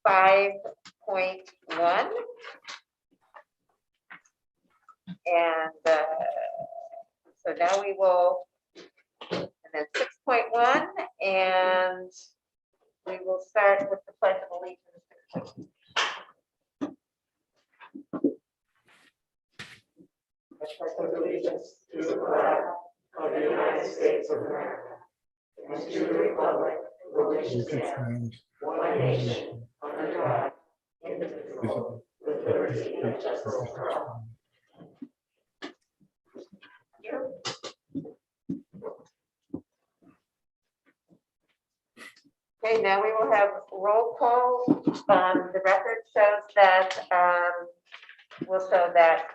5.1. And so now we will, and then 6.1, and we will start with the Pledge of Allegiance. I pledge allegiance to the flag of the United States of America and to the republic for which it stands, one nation, under God, indivisible, with liberty and justice for all. Okay, now we will have roll call. The record shows that will show that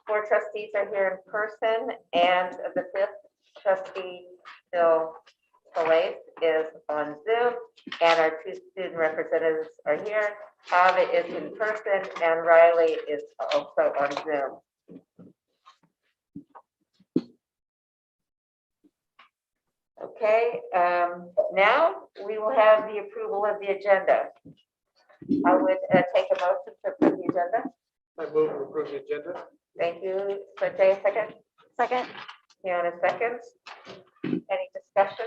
4 trustees are here in person, and the 5th trustee, Bill Calais, is on Zoom, and our 2 student representatives are here. Ava is in person, and Riley is also on Zoom. Okay, now we will have the approval of the agenda. I would take a motion to approve the agenda. I move to approve the agenda. Thank you. So Jay, second. Second. Fiona, seconds. Any discussion?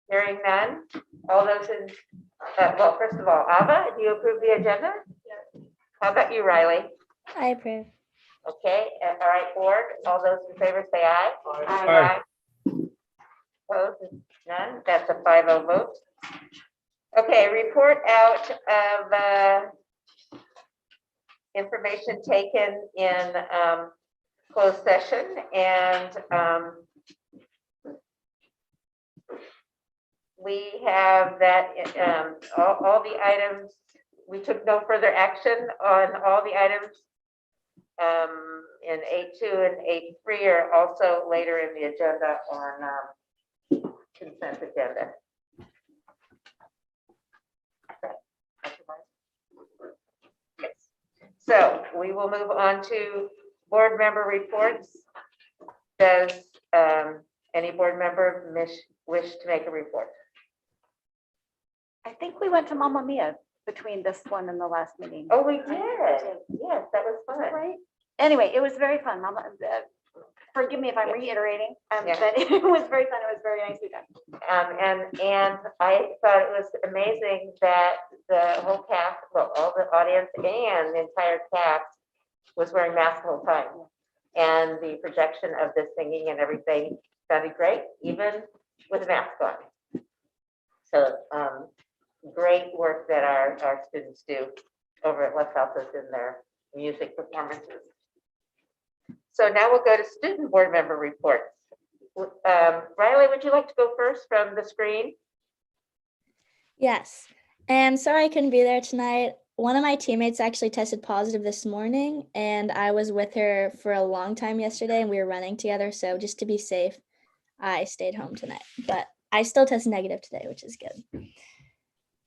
Hearing none. All those in, well, first of all, Ava, do you approve the agenda? Yes. How about you, Riley? I approve. Okay, all right, board, all those in favor say aye. Aye. Opposed, none, that's a 5-0 vote. Okay, report out of information taken in closed session, and we have that all the items, we took no further action on all the items in 8.2 and 8.3 are also later in the agenda on consent agenda. Yes. So we will move on to board member reports. Does any board member wish to make a report? I think we went to Mamma Mia between this one and the last meeting. Oh, we did. Yes, that was fun. Right? Anyway, it was very fun. Mama, forgive me if I'm reiterating, Yeah. but it was very fun. It was very nicely done. And I thought it was amazing that the whole cast, well, all the audience and the entire cast was wearing masks the whole time. And the projection of the singing and everything sounded great, even with a mask on. So great work that our students do over at Los Altos in their music performances. So now we'll go to student board member reports. Riley, would you like to go first from the screen? Yes, and sorry I couldn't be there tonight. One of my teammates actually tested positive this morning, and I was with her for a long time yesterday, and we were running together. So just to be safe, I stayed home tonight, but I still tested negative today, which is good.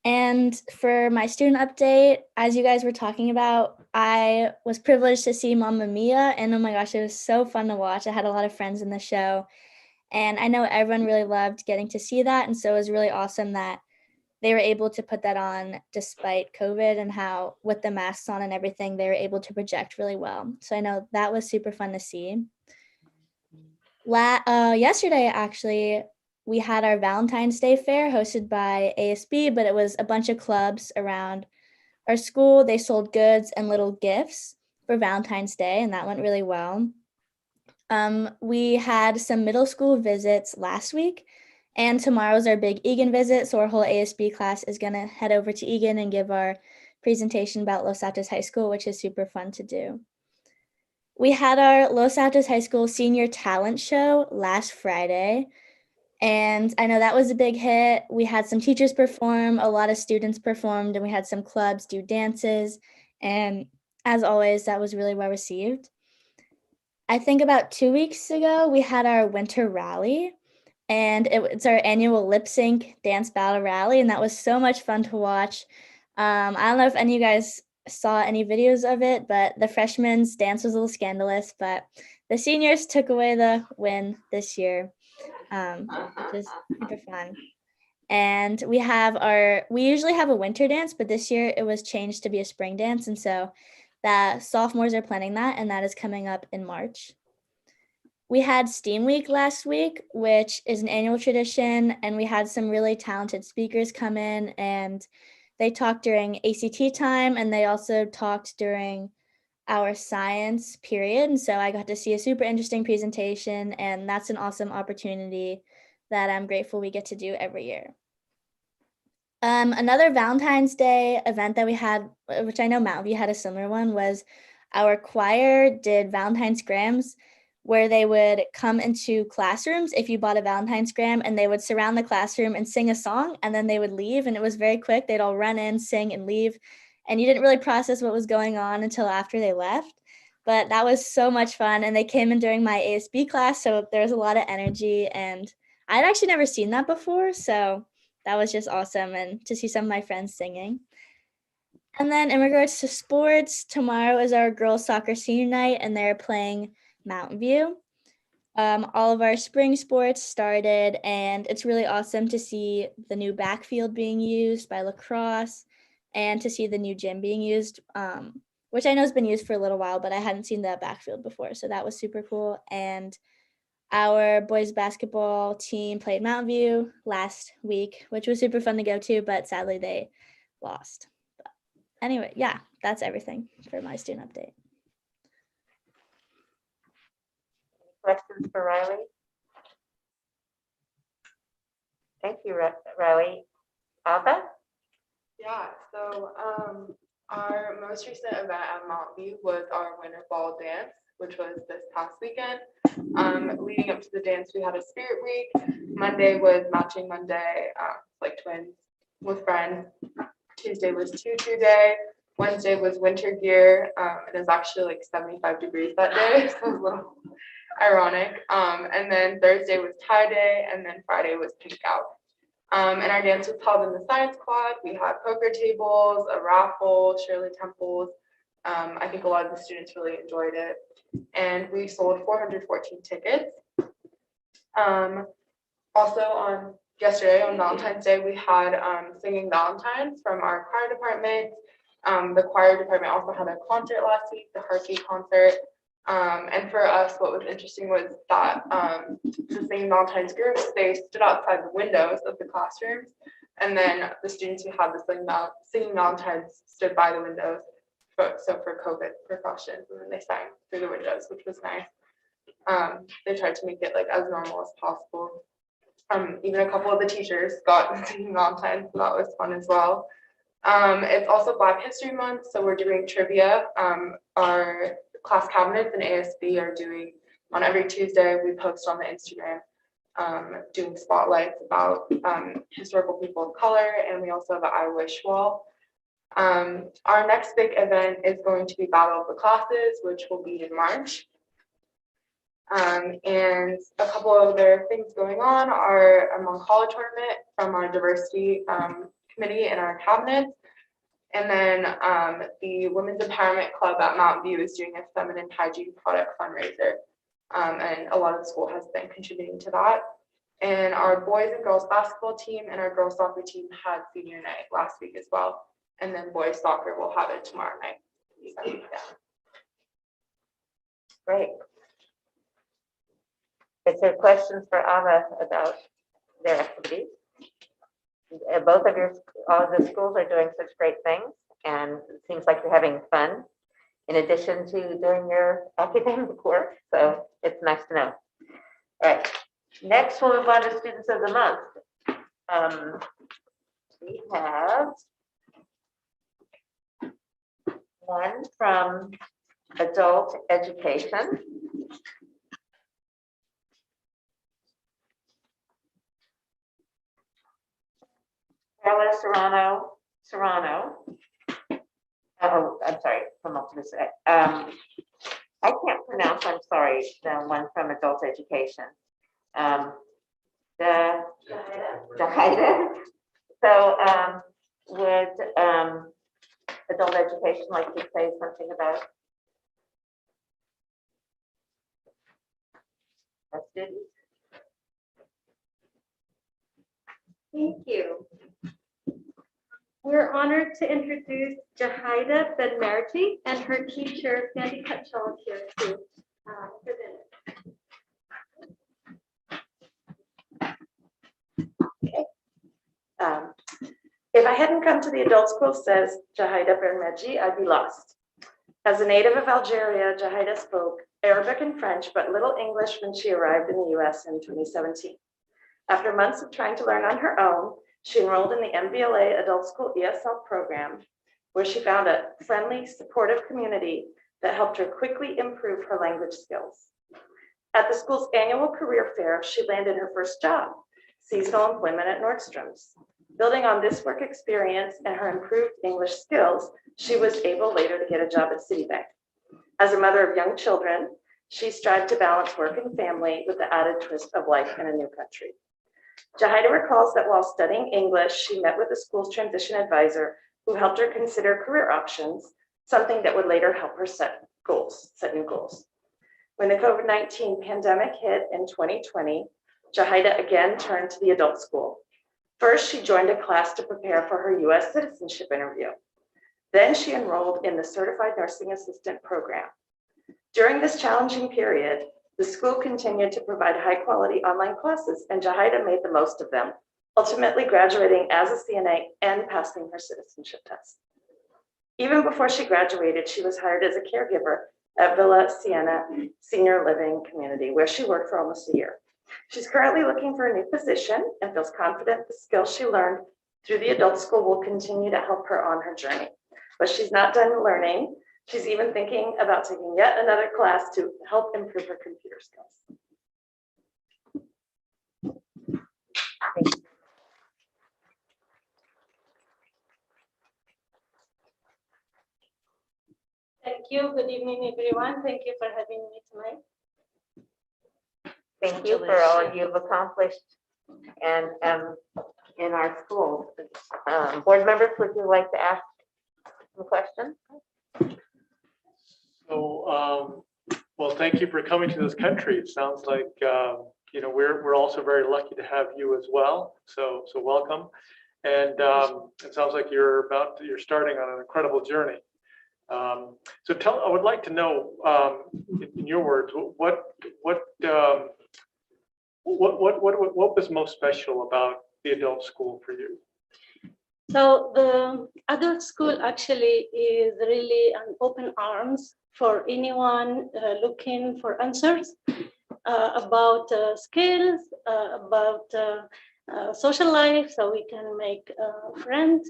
And for my student update, as you guys were talking about, I was privileged to see Mamma Mia, and oh my gosh, it was so fun to watch. I had a lot of friends in the show, and I know everyone really loved getting to see that, and so it was really awesome that they were able to put that on despite COVID, and how with the masks on and everything, they were able to project really well. So I know that was super fun to see. Yesterday, actually, we had our Valentine's Day fair hosted by ASB, but it was a bunch of clubs around our school. They sold goods and little gifts for Valentine's Day, and that went really well. We had some middle school visits last week, and tomorrow's our big Egan visit, so our whole ASB class is going to head over to Egan and give our presentation about Los Altos High School, which is super fun to do. We had our Los Altos High School senior talent show last Friday, and I know that was a big hit. We had some teachers perform, a lot of students performed, and we had some clubs do dances. And as always, that was really well received. I think about 2 weeks ago, we had our winter rally, and it's our annual lip sync dance battle rally. And that was so much fun to watch. I don't know if any of you guys saw any videos of it, but the freshmen's dance was a little scandalous, but the seniors took away the win this year. Which is super fun. And we usually have a winter dance, but this year it was changed to be a spring dance. And so the sophomores are planning that, and that is coming up in March. We had STEAM Week last week, which is an annual tradition, and we had some really talented speakers come in, and they talked during ACT time, and they also talked during our science period. And so I got to see a super interesting presentation, and that's an awesome opportunity that I'm grateful we get to do every year. Another Valentine's Day event that we had, which I know Mountain View had a similar one, was our choir did Valentine's Grams, where they would come into classrooms if you bought a Valentine's Gram, and they would surround the classroom and sing a song, and then they would leave, and it was very quick. They'd all run in, sing, and leave, and you didn't really process what was going on until after they left. But that was so much fun, and they came in during my ASB class, so there was a lot of energy, and I'd actually never seen that before, so that was just awesome, and to see some of my friends singing. And then in regards to sports, tomorrow is our girls soccer senior night, and they're playing Mountain View. All of our spring sports started, and it's really awesome to see the new backfield being used by lacrosse and to see the new gym being used, which I know has been used for a little while, but I hadn't seen the backfield before, so that was super cool. And our boys basketball team played Mountain View last week, which was super fun to go to, but sadly they lost. But anyway, yeah, that's everything for my student update. Questions for Riley? Thank you, Riley. Alta? Yeah, so our most recent event at Mountain View was our winter ball dance, which was this past weekend. Leading up to the dance, we had a spirit week. Monday was matching Monday, like twins with friends. Tuesday was tutu day. Wednesday was winter gear. It was actually like 75 degrees that day, so it was a little ironic. And then Thursday was tie day, and then Friday was pink out. And our dance was held in the science quad. We had poker tables, a raffle, Shirley Temples. I think a lot of the students really enjoyed it. And we sold 414 tickets. Also on yesterday, on Valentine's Day, we had singing Valentines from our choir department. The choir department also had a concert last week, the Harkey concert. And for us, what was interesting was that the singing Valentine's groups, they stood outside the windows of the classrooms, and then the students who had the singing Valentines stood by the windows, so for COVID precautions, and then they sang through the windows, which was nice. They tried to make it like as normal as possible. Even a couple of the teachers got singing Valentines, so that was fun as well. It's also Black History Month, so we're doing trivia. Our class cabinets and ASB are doing on every Tuesday. We post on the Instagram doing spotlights about historical people of color, and we also have an I Wish wall. Our next big event is going to be Battle of the Classes, which will be in March. And a couple of other things going on are a Moncala tournament from our diversity committee and our cabinets. And then the Women's Empowerment Club at Mountain View is doing a feminine hygiene product fundraiser. And a lot of the school has been contributing to that. And our boys and girls basketball team and our girls soccer team had senior night last week as well. And then boys soccer will have it tomorrow night. So, yeah. Great. Is there questions for Ava about their activities? Both of all of the schools are doing such great things, and it seems like you're having fun in addition to doing your academic work. So it's nice to know. All right. Next, we'll move on to Students of the Month. We have one from Adult Education. Carla Serrano. Oh, I'm sorry, from up to this. I can't pronounce, I'm sorry, the one from Adult Education. The Jahida. So would Adult Education like to say something about our students? Thank you. We're honored to introduce Jahida Benmerji and her teacher, Sandy Cutchall, here to present. If I hadn't come to the adult school, says Jahida Benmerji, I'd be lost. As a native of Algeria, Jahida spoke Arabic and French, but little English when she arrived in the US in 2017. After months of trying to learn on her own, she enrolled in the MVLA Adult School ESL program, where she found a friendly, supportive community that helped her quickly improve her language skills. At the school's annual career fair, she landed her first job, seasonal employment at Nordstrom's. Building on this work experience and her improved English skills, she was able later to get a job at Citibank. As a mother of young children, she strived to balance work and family with the added twist of life in a new country. Jahida recalls that while studying English, she met with the school's transition advisor who helped her consider career options, something that would later help her set new goals. When the COVID-19 pandemic hit in 2020, Jahida again turned to the adult school. First, she joined a class to prepare for her US citizenship interview. Then she enrolled in the Certified Nursing Assistant program. During this challenging period, the school continued to provide high-quality online classes, and Jahida made the most of them, ultimately graduating as a CNA and passing her citizenship test. Even before she graduated, she was hired as a caregiver at Villa Siena Senior Living Community, where she worked for almost a year. She's currently looking for a new position and feels confident the skills she learned through the adult school will continue to help her on her journey. But she's not done learning. She's even thinking about taking yet another class to help improve her computer skills. Thank you. Good evening, everyone. Thank you for having me tonight. Thank you for all you've accomplished and in our schools. Board members, would you like to ask some questions? So, well, thank you for coming to this country. It sounds like, we're also very lucky to have you as well. So welcome. And it sounds like you're starting on an incredible journey. So I would like to know, in your words, what was most special about the adult school for you? So the adult school actually is really an open arms for anyone looking for answers about skills, about social life, so we can make friends.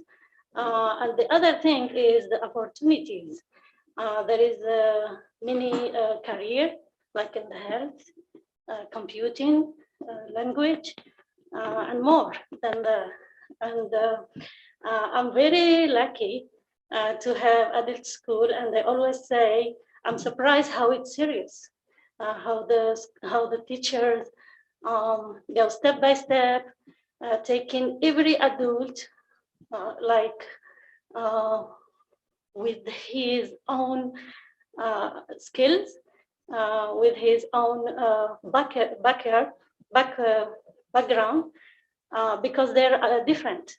And the other thing is the opportunities. There is many career, like in the health, computing, language, and more than that. I'm very lucky to have adult school, and I always say I'm surprised how it's serious, how the teachers go step by step, taking every adult with his own skills, with his own background, because they're different.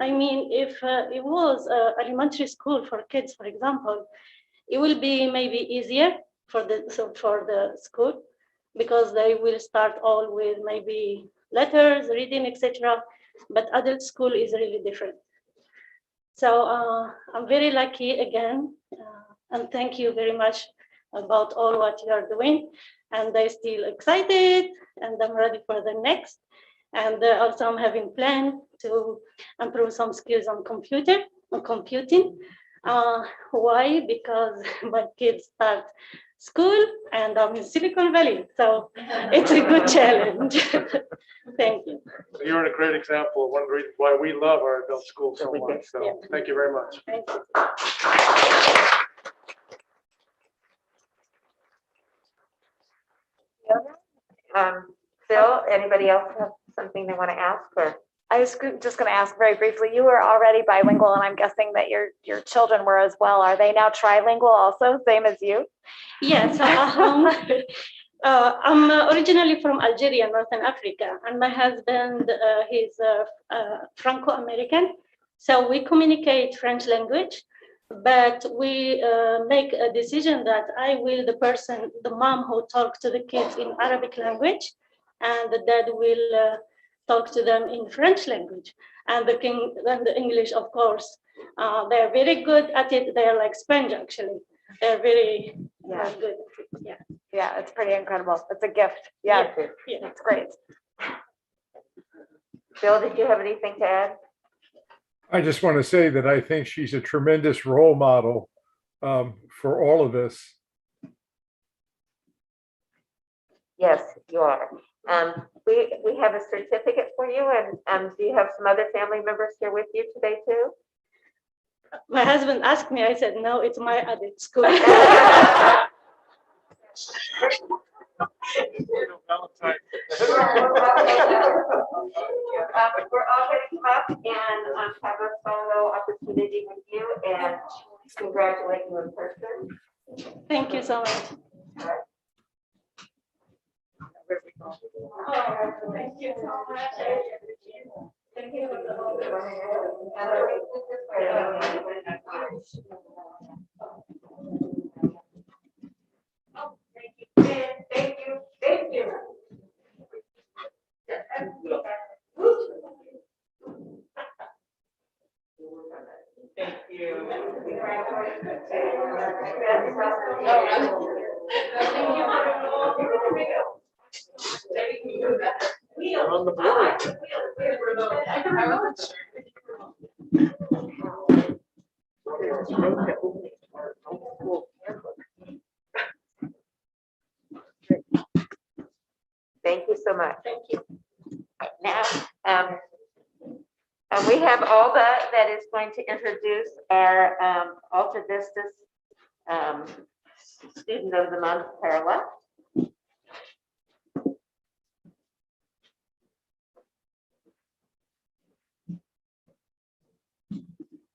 I mean, if it was elementary school for kids, for example, it will be maybe easier for the school, because they will start all with maybe letters, reading, etc. But adult school is really different. So I'm very lucky again, and thank you very much about all what you are doing. And I'm still excited, and I'm ready for the next. And also I'm having plan to improve some skills on computing. Why? Because my kids start school and I'm in Silicon Valley, so it's a good challenge. Thank you. You're a great example of one of the reasons why we love our adult school so much. So yeah. Thank you very much. Thank you. Phil, anybody else have something they want to ask? Or I was just going to ask very briefly, you were already bilingual, and I'm guessing that your children were as well. Are they now trilingual also, same as you? Yes, I'm originally from Algeria, Northern Africa, and my husband, he's Franco-American. So we communicate French language, but we make a decision that I will the mom who talks to the kids in Arabic language, and the dad will talk to them in French language. And the English, of course, they're very good at it. They're like sponge, actually. They're very good. Yeah. Yeah, it's pretty incredible. It's a gift. Yeah, Yeah. it's great. Bill, did you have anything to add? I just want to say that I think she's a tremendous role model for all of us. Yes, you are. We have a certificate for you, and do you have some other family members here with you today too? My husband asked me, I said, no, it's my audit school. We're all going to come up and have a photo opportunity with you and congratulate you in person. Thank you so much. Thank you so much. Thank you. Thank you. Thank you. Thank you. On the board. Thank you so much. Thank you. Now, we have Alta that is going to introduce our Alta Vista's Student of the Month, Perla.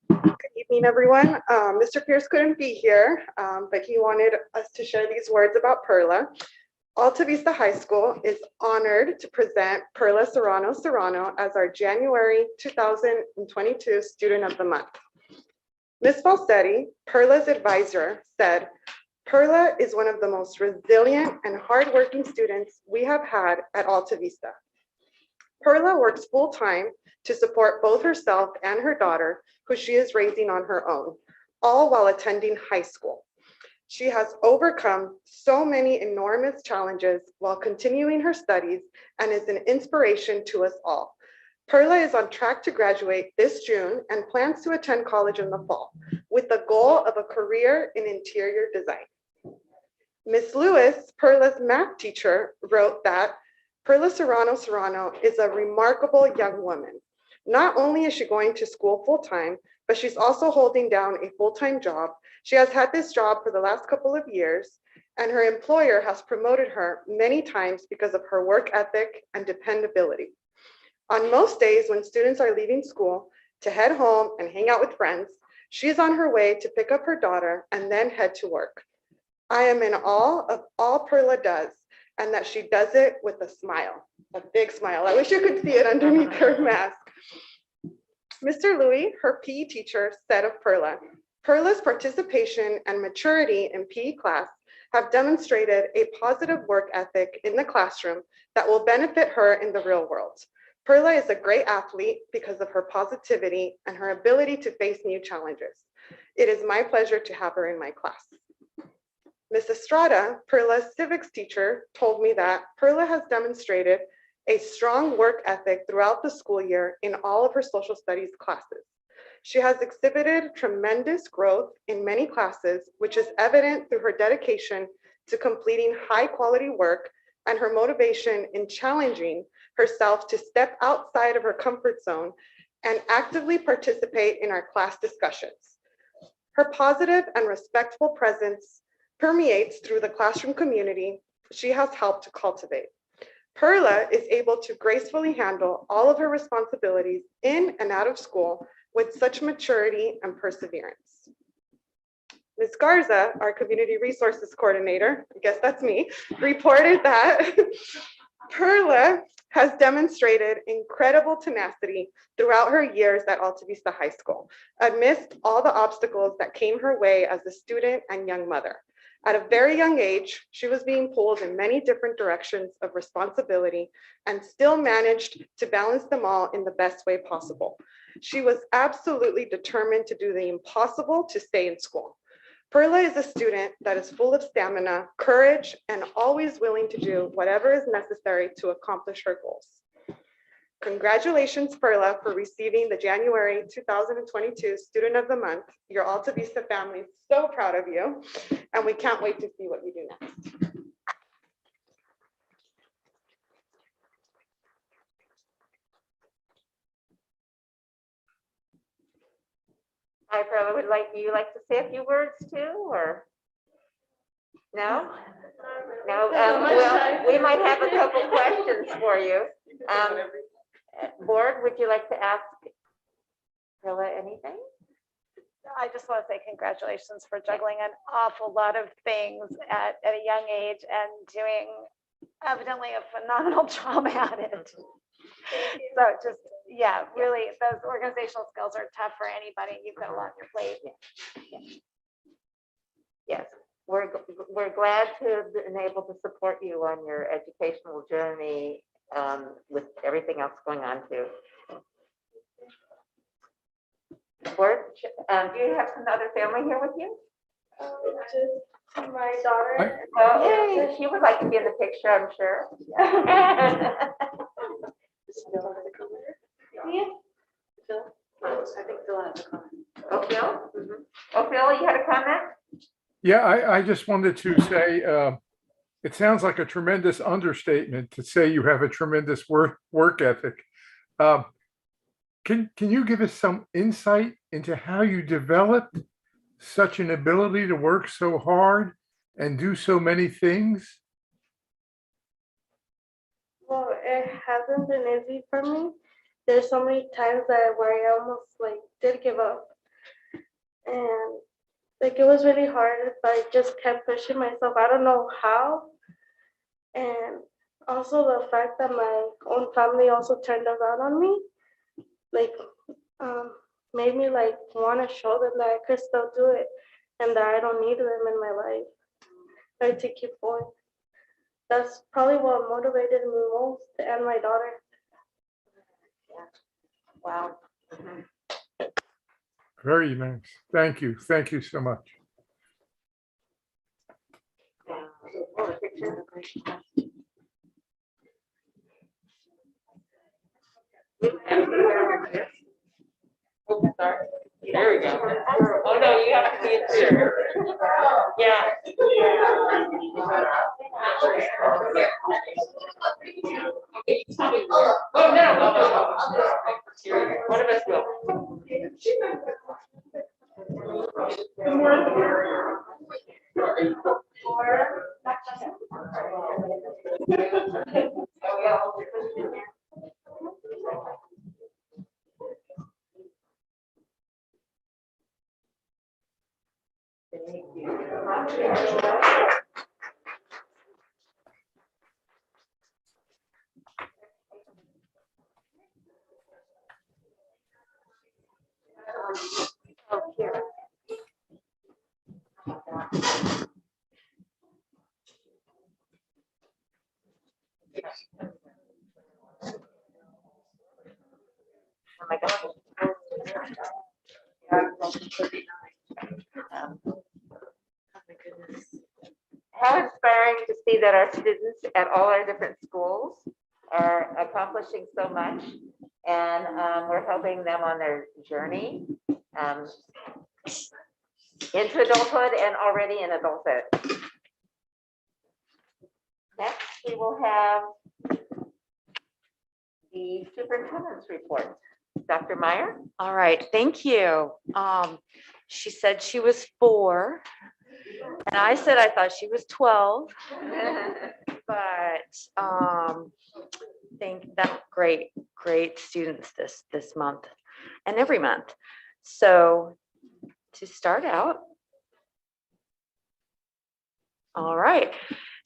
Good evening, everyone. Mr. Pierce couldn't be here, but he wanted us to share these words about Perla. Alta Vista High School is honored to present Perla Serrano as our January 2022 Student of the Month. Ms. Falsetti, Perla's advisor, said, "Perla is one of the most resilient and hardworking students we have had at Alta Vista. Perla works full-time to support both herself and her daughter, who she is raising on her own, all while attending high school. She has overcome so many enormous challenges while continuing her studies and is an inspiration to us all. Perla is on track to graduate this June and plans to attend college in the fall with the goal of a career in interior design." Ms. Lewis, Perla's math teacher, wrote that Perla Serrano is a remarkable young woman. Not only is she going to school full-time, but she's also holding down a full-time job. She has had this job for the last couple of years, and her employer has promoted her many times because of her work ethic and dependability. On most days when students are leaving school to head home and hang out with friends, she's on her way to pick up her daughter and then head to work. I am in awe of all Perla does, and that she does it with a smile, a big smile. I wish you could see it underneath her mask. Mr. Louis, her PE teacher, said of Perla, "Perla's participation and maturity in PE class have demonstrated a positive work ethic in the classroom that will benefit her in the real world. Perla is a great athlete because of her positivity and her ability to face new challenges. It is my pleasure to have her in my class." Ms. Estrada, Perla's civics teacher, told me that Perla has demonstrated a strong work ethic throughout the school year in all of her social studies classes. She has exhibited tremendous growth in many classes, which is evident through her dedication to completing high quality work and her motivation in challenging herself to step outside of her comfort zone and actively participate in our class discussions. Her positive and respectful presence permeates through the classroom community she has helped to cultivate. Perla is able to gracefully handle all of her responsibilities in and out of school with such maturity and perseverance. Ms. Garza, our Community Resources Coordinator, I guess that's me, reported that Perla has demonstrated incredible tenacity throughout her years at Alta Vista High School, amidst all the obstacles that came her way as a student and young mother. At a very young age, she was being pulled in many different directions of responsibility and still managed to balance them all in the best way possible. She was absolutely determined to do the impossible to stay in school. Perla is a student that is full of stamina, courage, and always willing to do whatever is necessary to accomplish her goals. Congratulations, Perla, for receiving the January 2022 Student of the Month. Your Alta Vista family is so proud of you, and we can't wait to see what you do next. Hi, Perla, would you like to say a few words too, or? No? No, well, we might have a couple questions for you. Board, would you like to ask Perla anything? I just want to say congratulations for juggling an awful lot of things at a young age and doing evidently a phenomenal job at it. So just, yeah, really, those organizational skills are tough for anybody. You've got a lot on your plate. Yes, we're glad to have been able to support you on your educational journey with everything else going on too. Board, do you have some other family here with you? Just my daughter. Oh, yay, she would like to be in the picture, I'm sure. Yeah. I think Phil has a comment. Oh, Phil? Oh, Phil, you had a comment? Yeah, I just wanted to say, it sounds like a tremendous understatement to say you have a tremendous work ethic. Can you give us some insight into how you developed such an ability to work so hard and do so many things? Well, it hasn't been easy for me. There's so many times where I almost did give up, and it was really hard, but I just kept pushing myself. I don't know how, and also the fact that my own family also turned around on me, made me want to show them that I could still do it, and that I don't need them in my life, to keep going. That's probably what motivated me most, and my daughter. Wow. Very nice. Thank you. Thank you so much. Sorry. There we go. Oh, no, you have to see it too. Yeah. Oh, no. One of us will. Oh, here. Oh my gosh. How inspiring to see that our students at all our different schools are accomplishing so much, and we're helping them on their journey into adulthood and already in adulthood. Next, we will have the superintendent's report. Dr. Meyer? All right, thank you. She said she was 4, and I said I thought she was 12, but think that great students this month and every month. So to start out, All right.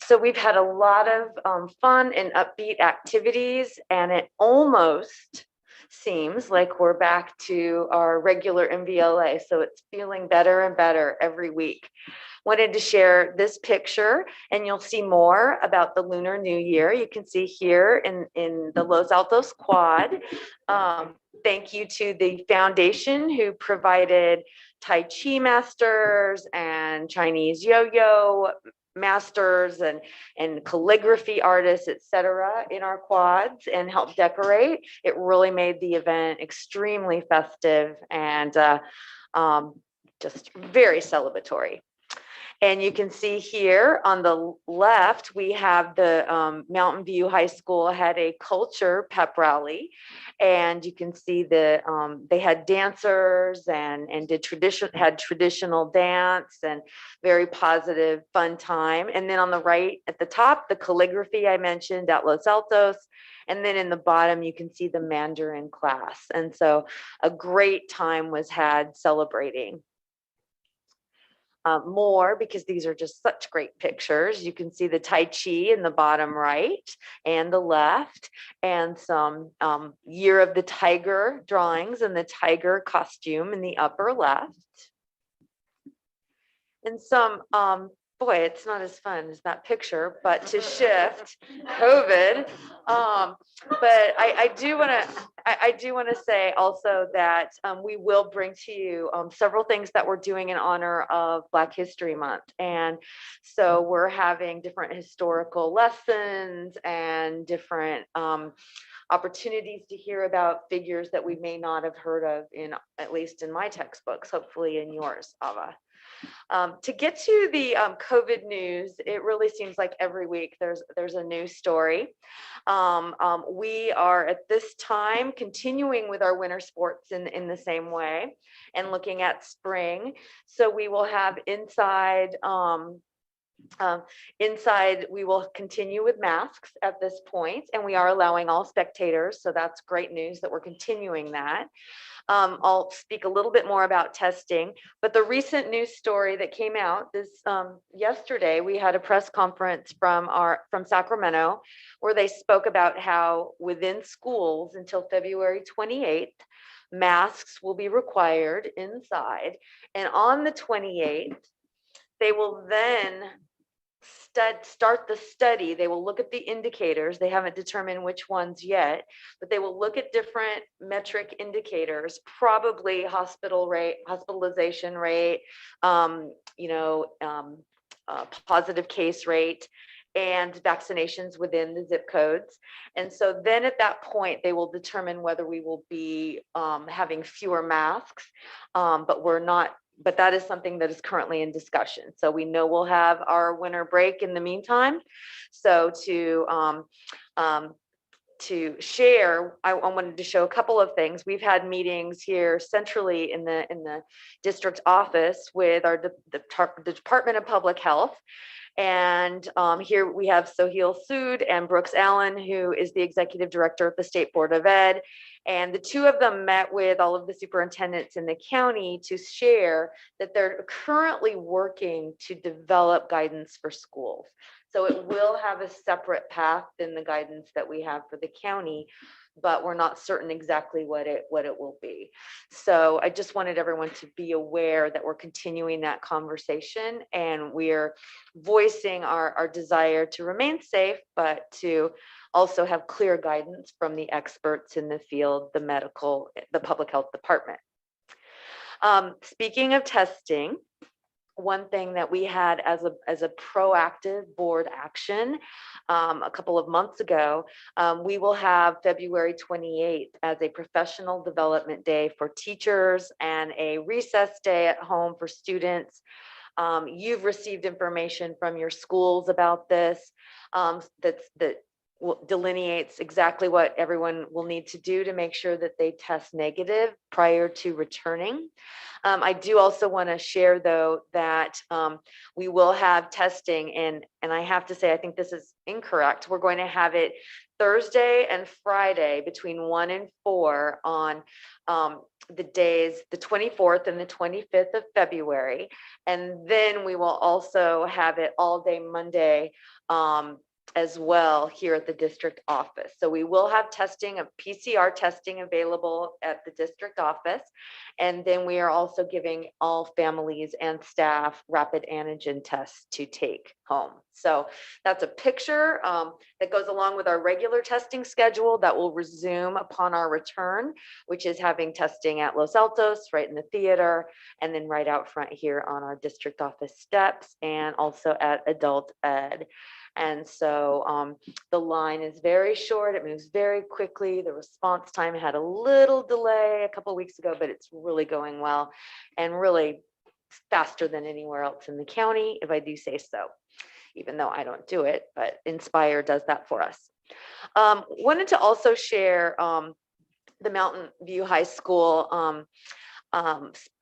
So we've had a lot of fun and upbeat activities, and it almost seems like we're back to our regular MVLA. So it's feeling better and better every week. Wanted to share this picture, and you'll see more about the Lunar New Year. You can see here in the Los Altos Quad. Thank you to the foundation who provided Tai Chi masters and Chinese yo-yo masters and calligraphy artists, etc., in our quads and helped decorate. It really made the event extremely festive and just very celebratory. And you can see here on the left, we have the Mountain View High School had a culture pep rally. And you can see the they had dancers and had traditional dance and very positive, fun time. And then on the right at the top, the calligraphy I mentioned at Los Altos. And then in the bottom, you can see the Mandarin class. And so a great time was had celebrating. More because these are just such great pictures. You can see the Tai Chi in the bottom right and the left, and some Year of the Tiger drawings and the tiger costume in the upper left. And some, boy, it's not as fun as that picture, but to shift COVID. But I do want to say also that we will bring to you several things that we're doing in honor of Black History Month. And so we're having different historical lessons and different opportunities to hear about figures that we may not have heard of at least in my textbooks, hopefully in yours, Ava. To get to the COVID news, it really seems like every week there's a new story. We are at this time continuing with our winter sports in the same way and looking at spring. So we will have inside, we will continue with masks at this point, and we are allowing all spectators. So that's great news that we're continuing that. I'll speak a little bit more about testing, but the recent news story that came out this yesterday, we had a press conference from Sacramento where they spoke about how within schools until February 28th, masks will be required inside, and on the 28th, they will then start the study. They will look at the indicators. They haven't determined which ones yet, but they will look at different metric indicators, probably hospitalization rate, positive case rate, and vaccinations within the zip codes. And so then at that point, they will determine whether we will be having fewer masks, but that is something that is currently in discussion. So we know we'll have our winter break in the meantime. So to share, I wanted to show a couple of things. We've had meetings here centrally in the district office with the Department of Public Health. And here we have Soheil Sood and Brooks Allen, who is the executive director of the State Board of Ed. And the two of them met with all of the superintendents in the county to share that they're currently working to develop guidance for schools. So it will have a separate path than the guidance that we have for the county, but we're not certain exactly what it will be. So I just wanted everyone to be aware that we're continuing that conversation, and we're voicing our desire to remain safe, but to also have clear guidance from the experts in the field, the public health department. Speaking of testing, one thing that we had as a proactive board action a couple of months ago, we will have February 28th as a professional development day for teachers and a recess day at home for students. You've received information from your schools about this that delineates exactly what everyone will need to do to make sure that they test negative prior to returning. I do also want to share, though, that we will have testing, and I have to say, I think this is incorrect. We're going to have it Thursday and Friday between 1 and 4 on the days, the 24th and the 25th of February. And then we will also have it all day Monday as well here at the district office. So we will have testing of PCR testing available at the district office. And then we are also giving all families and staff rapid antigen tests to take home. So that's a picture that goes along with our regular testing schedule that will resume upon our return, which is having testing at Los Altos, right in the theater, and then right out front here on our district office steps, and also at adult ed. And so the line is very short. It moves very quickly. The response time had a little delay a couple of weeks ago, but it's really going well and really faster than anywhere else in the county, if I do say so, even though I don't do it, but Inspire does that for us. Wanted to also share the Mountain View High School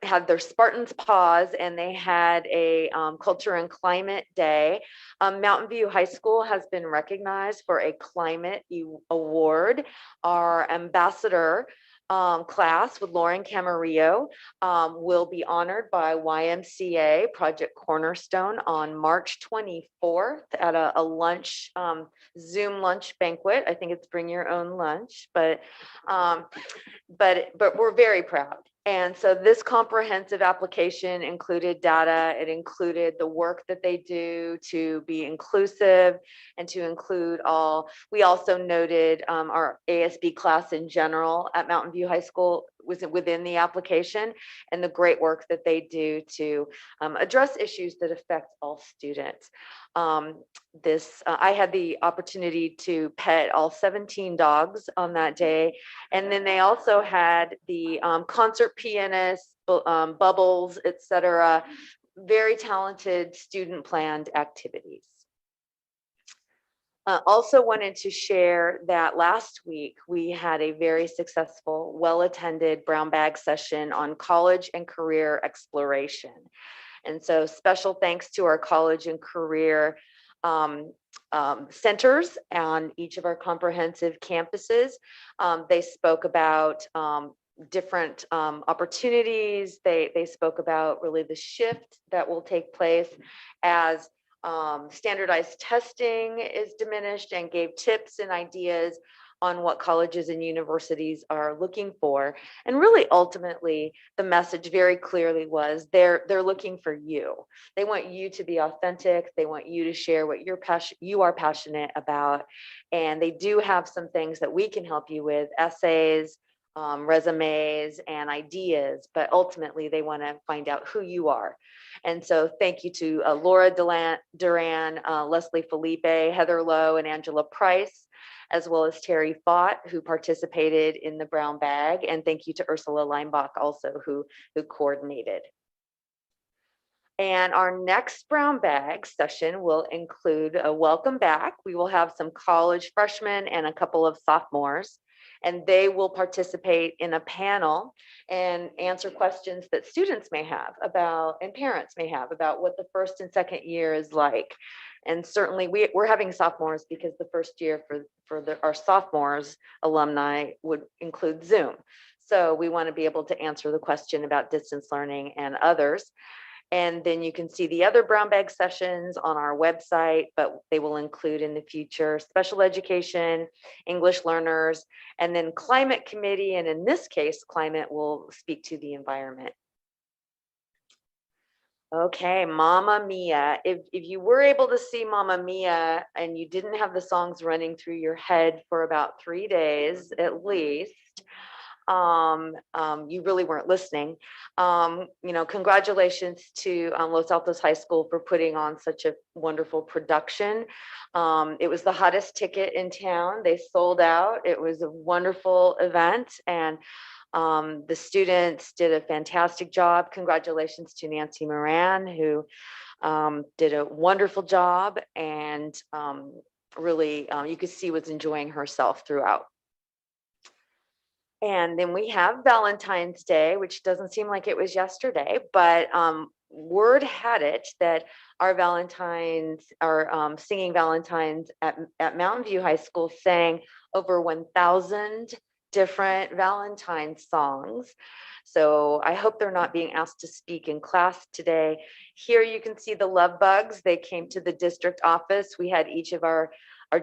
had their Spartans pause, and they had a culture and climate day. Mountain View High School has been recognized for a climate award. Our ambassador class with Lauren Camarillo will be honored by YMCA Project Cornerstone on March 24th at a lunch, Zoom lunch banquet. I think it's bring your own lunch, but we're very proud. And so this comprehensive application included data. It included the work that they do to be inclusive and to include all. We also noted our ASB class in general at Mountain View High School was within the application, and the great work that they do to address issues that affect all students. I had the opportunity to pet all 17 dogs on that day. And then they also had the concert pianists, bubbles, etc. Very talented student planned activities. Also wanted to share that last week we had a very successful, well-attended brown bag session on college and career exploration. And so special thanks to our college and career centers on each of our comprehensive campuses. They spoke about different opportunities. They spoke about really the shift that will take place as standardized testing is diminished, and gave tips and ideas on what colleges and universities are looking for. And really, ultimately, the message very clearly was they're looking for you. They want you to be authentic. They want you to share what you are passionate about. And they do have some things that we can help you with: essays, resumes, and ideas. But ultimately, they want to find out who you are. And so thank you to Laura Duran, Leslie Felipe, Heather Lowe, and Angela Price, as well as Terry Fott, who participated in the brown bag. And thank you to Ursula Leinbach also, who coordinated. And our next brown bag session will include a welcome back. We will have some college freshmen and a couple of sophomores, and they will participate in a panel and answer questions that students may have about, and parents may have about, what the first and second year is like. And certainly we're having sophomores because the first year for our sophomores alumni would include Zoom. So we want to be able to answer the question about distance learning and others. And then you can see the other brown bag sessions on our website, but they will include in the future special education, English learners, and then climate committee. And in this case, climate will speak to the environment. Okay, Mamma Mia. If you were able to see Mamma Mia and you didn't have the songs running through your head for about 3 days at least, you really weren't listening. Congratulations to Los Altos High School for putting on such a wonderful production. It was the hottest ticket in town. They sold out. It was a wonderful event, and the students did a fantastic job. Congratulations to Nancy Moran, who did a wonderful job, and really you could see was enjoying herself throughout. And then we have Valentine's Day, which doesn't seem like it was yesterday, but word had it that our Valentines, our singing Valentines at Mountain View High School sang over 1,000 different Valentine songs. So I hope they're not being asked to speak in class today. Here you can see the love bugs. They came to the district office. We had each of our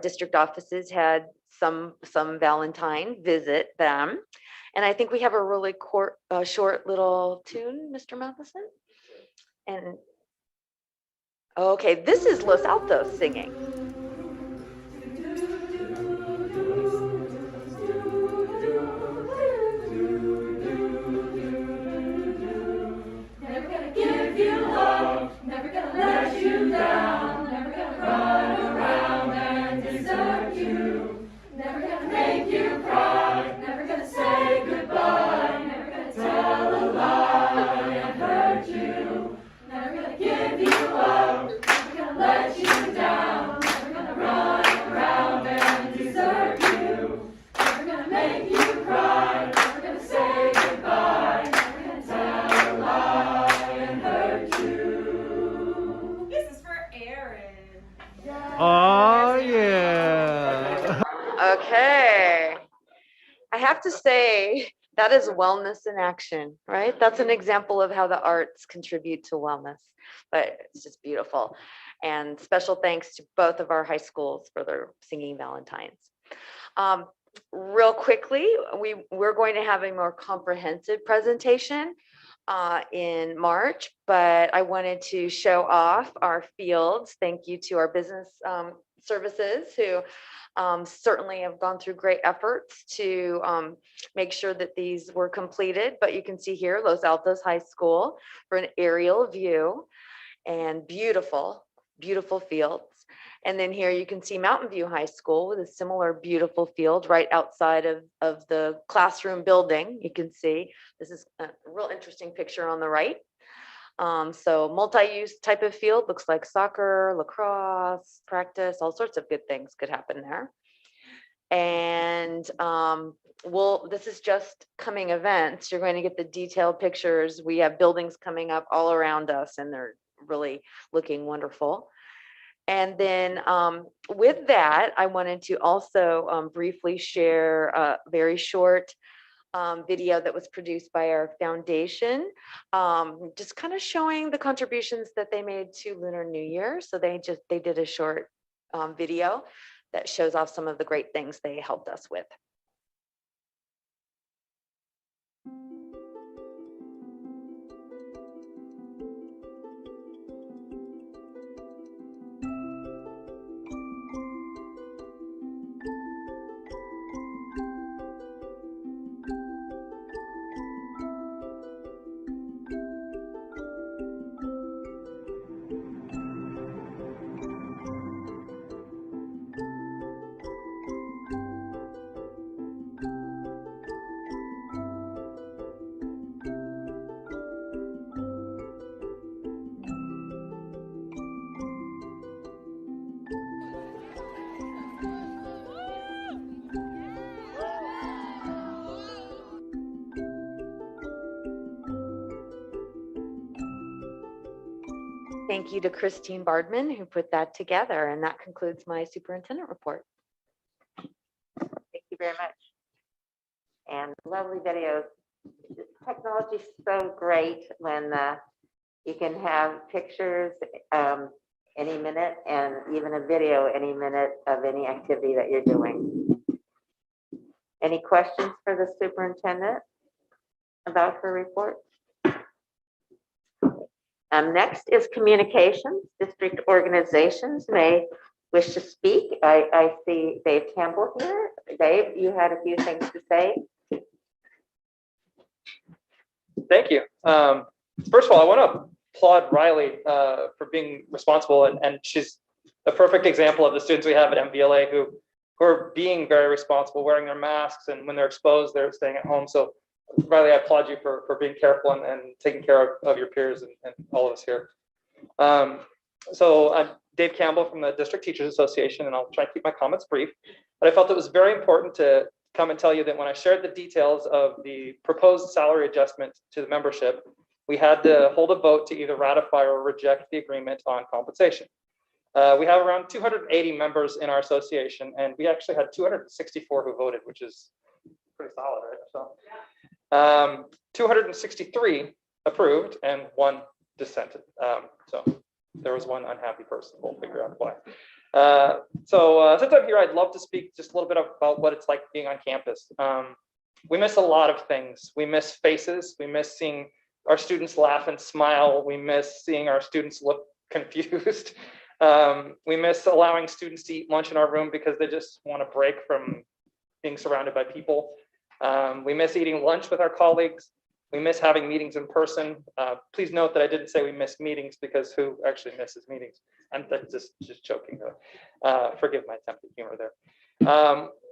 district offices had some Valentine visit them. And I think we have a really short little tune, Mr. Matheson. And okay, this is Los Altos singing. Never gonna give you up, never gonna let you down, never gonna run around and desert you, never gonna make you cry, never gonna say goodbye, never gonna tell a lie and hurt you, never gonna give you up, never gonna let you down, never gonna run around and desert you, never gonna make you cry, never gonna say goodbye, never gonna tell a lie and hurt you. This is for Aaron. Oh, yeah. Okay. I have to say, that is wellness in action, right? That's an example of how the arts contribute to wellness, but it's just beautiful. And special thanks to both of our high schools for their singing Valentines. Real quickly, we're going to have a more comprehensive presentation in March, but I wanted to show off our fields. Thank you to our business services who certainly have gone through great efforts to make sure that these were completed. But you can see here Los Altos High School for an aerial view, and beautiful, beautiful fields. And then here you can see Mountain View High School with a similar beautiful field right outside of the classroom building. You can see this is a real interesting picture on the right. So multi-use type of field, looks like soccer, lacrosse, practice, all sorts of good things could happen there. And this is just coming events. You're going to get the detailed pictures. We have buildings coming up all around us and they're really looking wonderful. And then with that, I wanted to also briefly share a very short video that was produced by our foundation, just kind of showing the contributions that they made to Lunar New Year. So they did a short video that shows off some of the great things they helped us with. Thank you to Christine Bardman who put that together, and that concludes my superintendent report. Thank you very much. And lovely videos. Technology is so great when you can have pictures any minute and even a video any minute of any activity that you're doing. Any questions for the superintendent about her report? Next is communications. District organizations may wish to speak. I see Dave Campbell here. Dave, you had a few things to say. Thank you. First of all, I want to applaud Riley for being responsible, and she's a perfect example of the students we have at MVLA who are being very responsible, wearing their masks, and when they're exposed, they're staying at home. So Riley, I applaud you for being careful and taking care of your peers and all of us here. So I'm Dave Campbell from the District Teachers Association, and I'll try to keep my comments brief. But I felt it was very important to come and tell you that when I shared the details of the proposed salary adjustment to the membership, we had to hold a vote to either ratify or reject the agreement on compensation. We have around 280 members in our association, and we actually had 264 who voted, which is pretty solid, right? So 263 approved and 1 dissented. So there was 1 unhappy person. We'll figure out why. Since I'm here, I'd love to speak just a little bit about what it's like being on campus. We miss a lot of things. We miss faces. We miss seeing our students laugh and smile. We miss seeing our students look confused. We miss allowing students to eat lunch in our room because they just want a break from being surrounded by people. We miss eating lunch with our colleagues. We miss having meetings in person. Please note that I didn't say we miss meetings, because who actually misses meetings? I'm just joking. Forgive my attempt at humor there.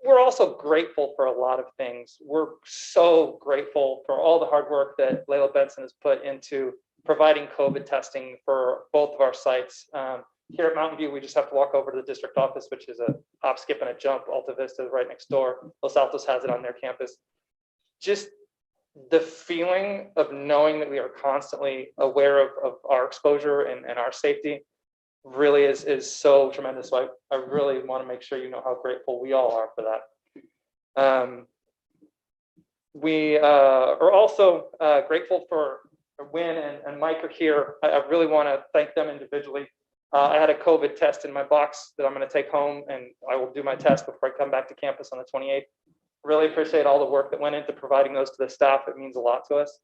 We're also grateful for a lot of things. We're so grateful for all the hard work that Layla Benson has put into providing COVID testing for both of our sites. Here at Mountain View, we just have to walk over to the district office, which is a hop, skip, and a jump. Alta Vista is right next door. Los Altos has it on their campus. Just the feeling of knowing that we are constantly aware of our exposure and our safety really is so tremendous. So I really want to make sure you know how grateful we all are for that. We are also grateful for Win and Mike are here. I really want to thank them individually. I had a COVID test in my box that I'm going to take home, and I will do my test before I come back to campus on the 28th. Really appreciate all the work that went into providing those to the staff. It means a lot to us.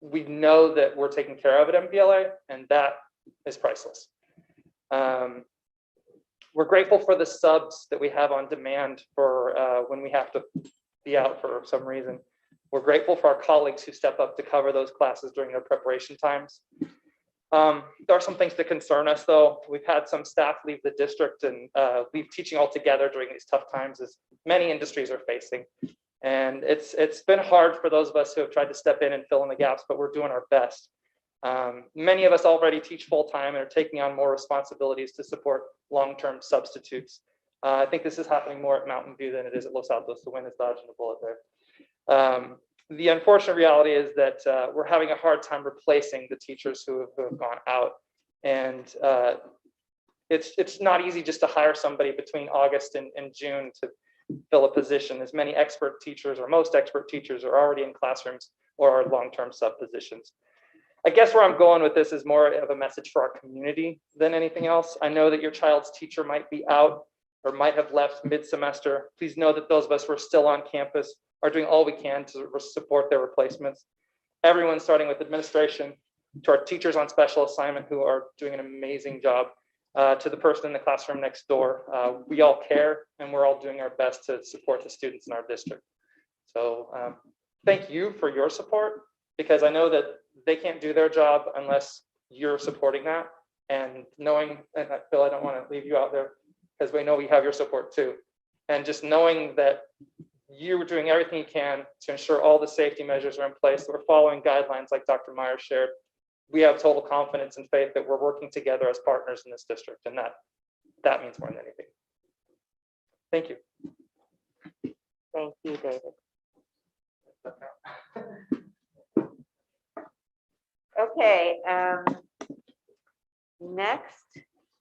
We know that we're taken care of at MVLA, and that is priceless. We're grateful for the subs that we have on demand for when we have to be out for some reason. We're grateful for our colleagues who step up to cover those classes during their preparation times. There are some things that concern us, though. We've had some staff leave the district and leave teaching altogether during these tough times, as many industries are facing. And it's been hard for those of us who have tried to step in and fill in the gaps, but we're doing our best. Many of us already teach full-time and are taking on more responsibilities to support long-term substitutes. I think this is happening more at Mountain View than it is at Los Altos. The wind is dodging the bullet there. The unfortunate reality is that we're having a hard time replacing the teachers who have gone out. And it's not easy just to hire somebody between August and June to fill a position, as many expert teachers, or most expert teachers, are already in classrooms or are long-term sub positions. I guess where I'm going with this is more of a message for our community than anything else. I know that your child's teacher might be out or might have left mid-semester. Please know that those of us who are still on campus are doing all we can to support their replacements. Everyone, starting with administration, to our teachers on special assignment who are doing an amazing job, to the person in the classroom next door. We all care, and we're all doing our best to support the students in our district. So thank you for your support, because I know that they can't do their job unless you're supporting that. And knowing, and Phil, I don't want to leave you out there, because we know we have your support too. And just knowing that you are doing everything you can to ensure all the safety measures are in place, that we're following guidelines like Dr. Meyer shared. We have total confidence and faith that we're working together as partners in this district, and that means more than anything. Thank you. Thank you, David. Okay, next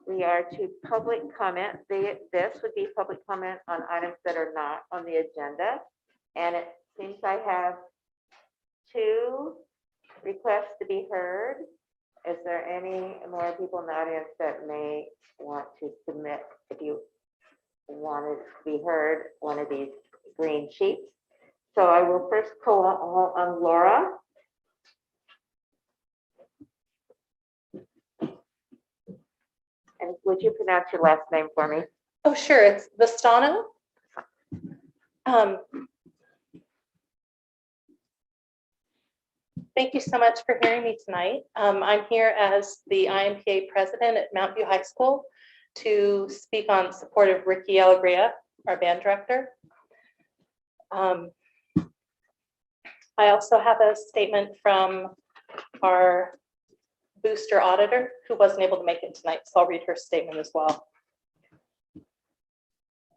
we are to public comment. This would be public comment on items that are not on the agenda. And it seems I have 2 requests to be heard. Is there any more people in the audience that may want to submit, if you wanted to be heard, one of these green sheets? So I will first call on Laura. And would you pronounce your last name for me? Oh, sure. It's Vestano. Thank you so much for hearing me tonight. I'm here as the IMPA president at Mountain View High School to speak on support of Ricky Alegria, our band director. I also have a statement from our booster auditor who wasn't able to make it tonight, so I'll read her statement as well.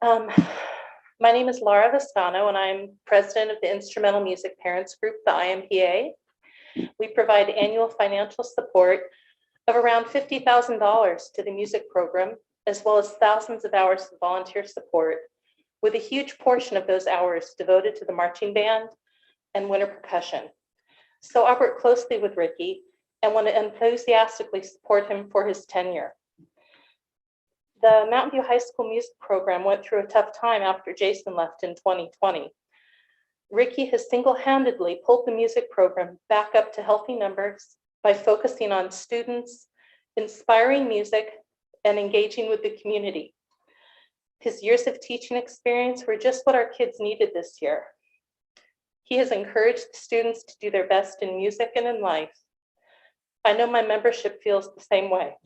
My name is Laura Vestano, and I'm president of the Instrumental Music Parents Group, the IMPA. we provide annual financial support of around $50,000 to the music program, as well as thousands of hours of volunteer support, with a huge portion of those hours devoted to the marching band and winter percussion. So I work closely with Ricky and want to enthusiastically support him for his tenure. The Mountain View High School music program went through a tough time after Jason left in 2020. Ricky has single-handedly pulled the music program back up to healthy numbers by focusing on students, inspiring music, and engaging with the community. His years of teaching experience were just what our kids needed this year. He has encouraged the students to do their best in music and in life. I know my membership feels the same way.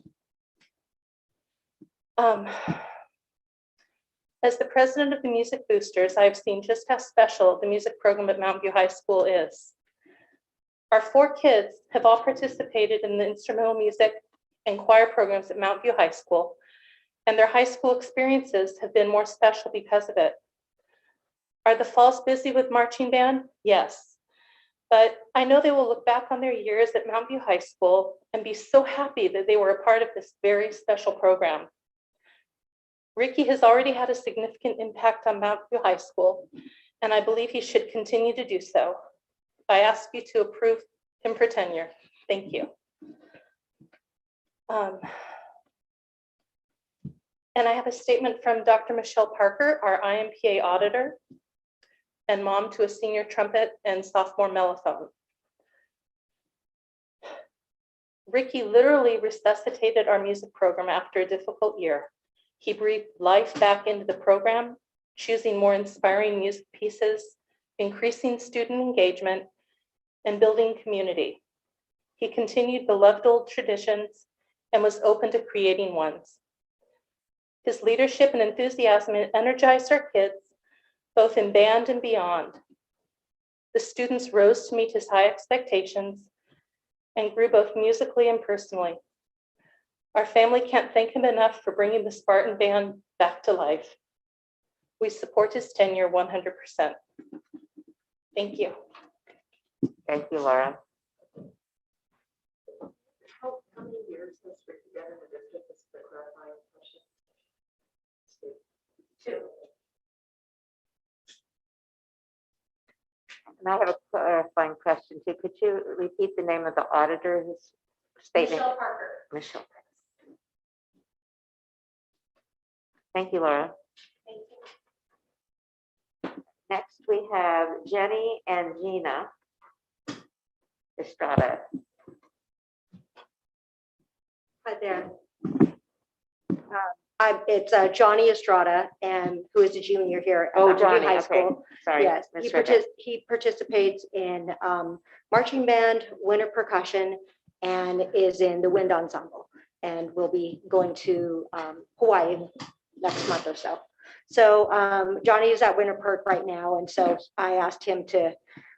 As the president of the Music Boosters, I have seen just how special the music program at Mountain View High School is. Our 4 kids have all participated in the instrumental music and choir programs at Mountain View High School, and their high school experiences have been more special because of it. Are the falls busy with marching band? Yes. But I know they will look back on their years at Mountain View High School and be so happy that they were a part of this very special program. Ricky has already had a significant impact on Mountain View High School, and I believe he should continue to do so. I ask you to approve him for tenure. Thank you. And I have a statement from Dr. Michelle Parker, our IMPA auditor, and mom to a senior trumpet and sophomore mellophone. Ricky literally resuscitated our music program after a difficult year. He breathed life back into the program, choosing more inspiring music pieces, increasing student engagement, and building community. He continued beloved old traditions and was open to creating ones. His leadership and enthusiasm energized our kids, both in band and beyond. The students rose to meet his high expectations and grew both musically and personally. Our family can't thank him enough for bringing the Spartan band back to life. We support his tenure 100%. Thank you. Thank you, Laura. How many years has Ricky been in the district? This is the clarifying question. 2. And I have a clarifying question too. Could you repeat the name of the auditor's statement? Michelle Parker. Michelle. Thank you, Laura. Thank you. Next, we have Jenny and Gina Estrada. Hi there. It's Johnny Estrada, and who is a junior here at Oh, Mountain View Johnny, High okay. School. Sorry. Yes, misread he participates in marching band, winter percussion, and is in the wind ensemble. And will be going to Hawaii next month or so. So Johnny is at Winter Perk right now, and so I asked him to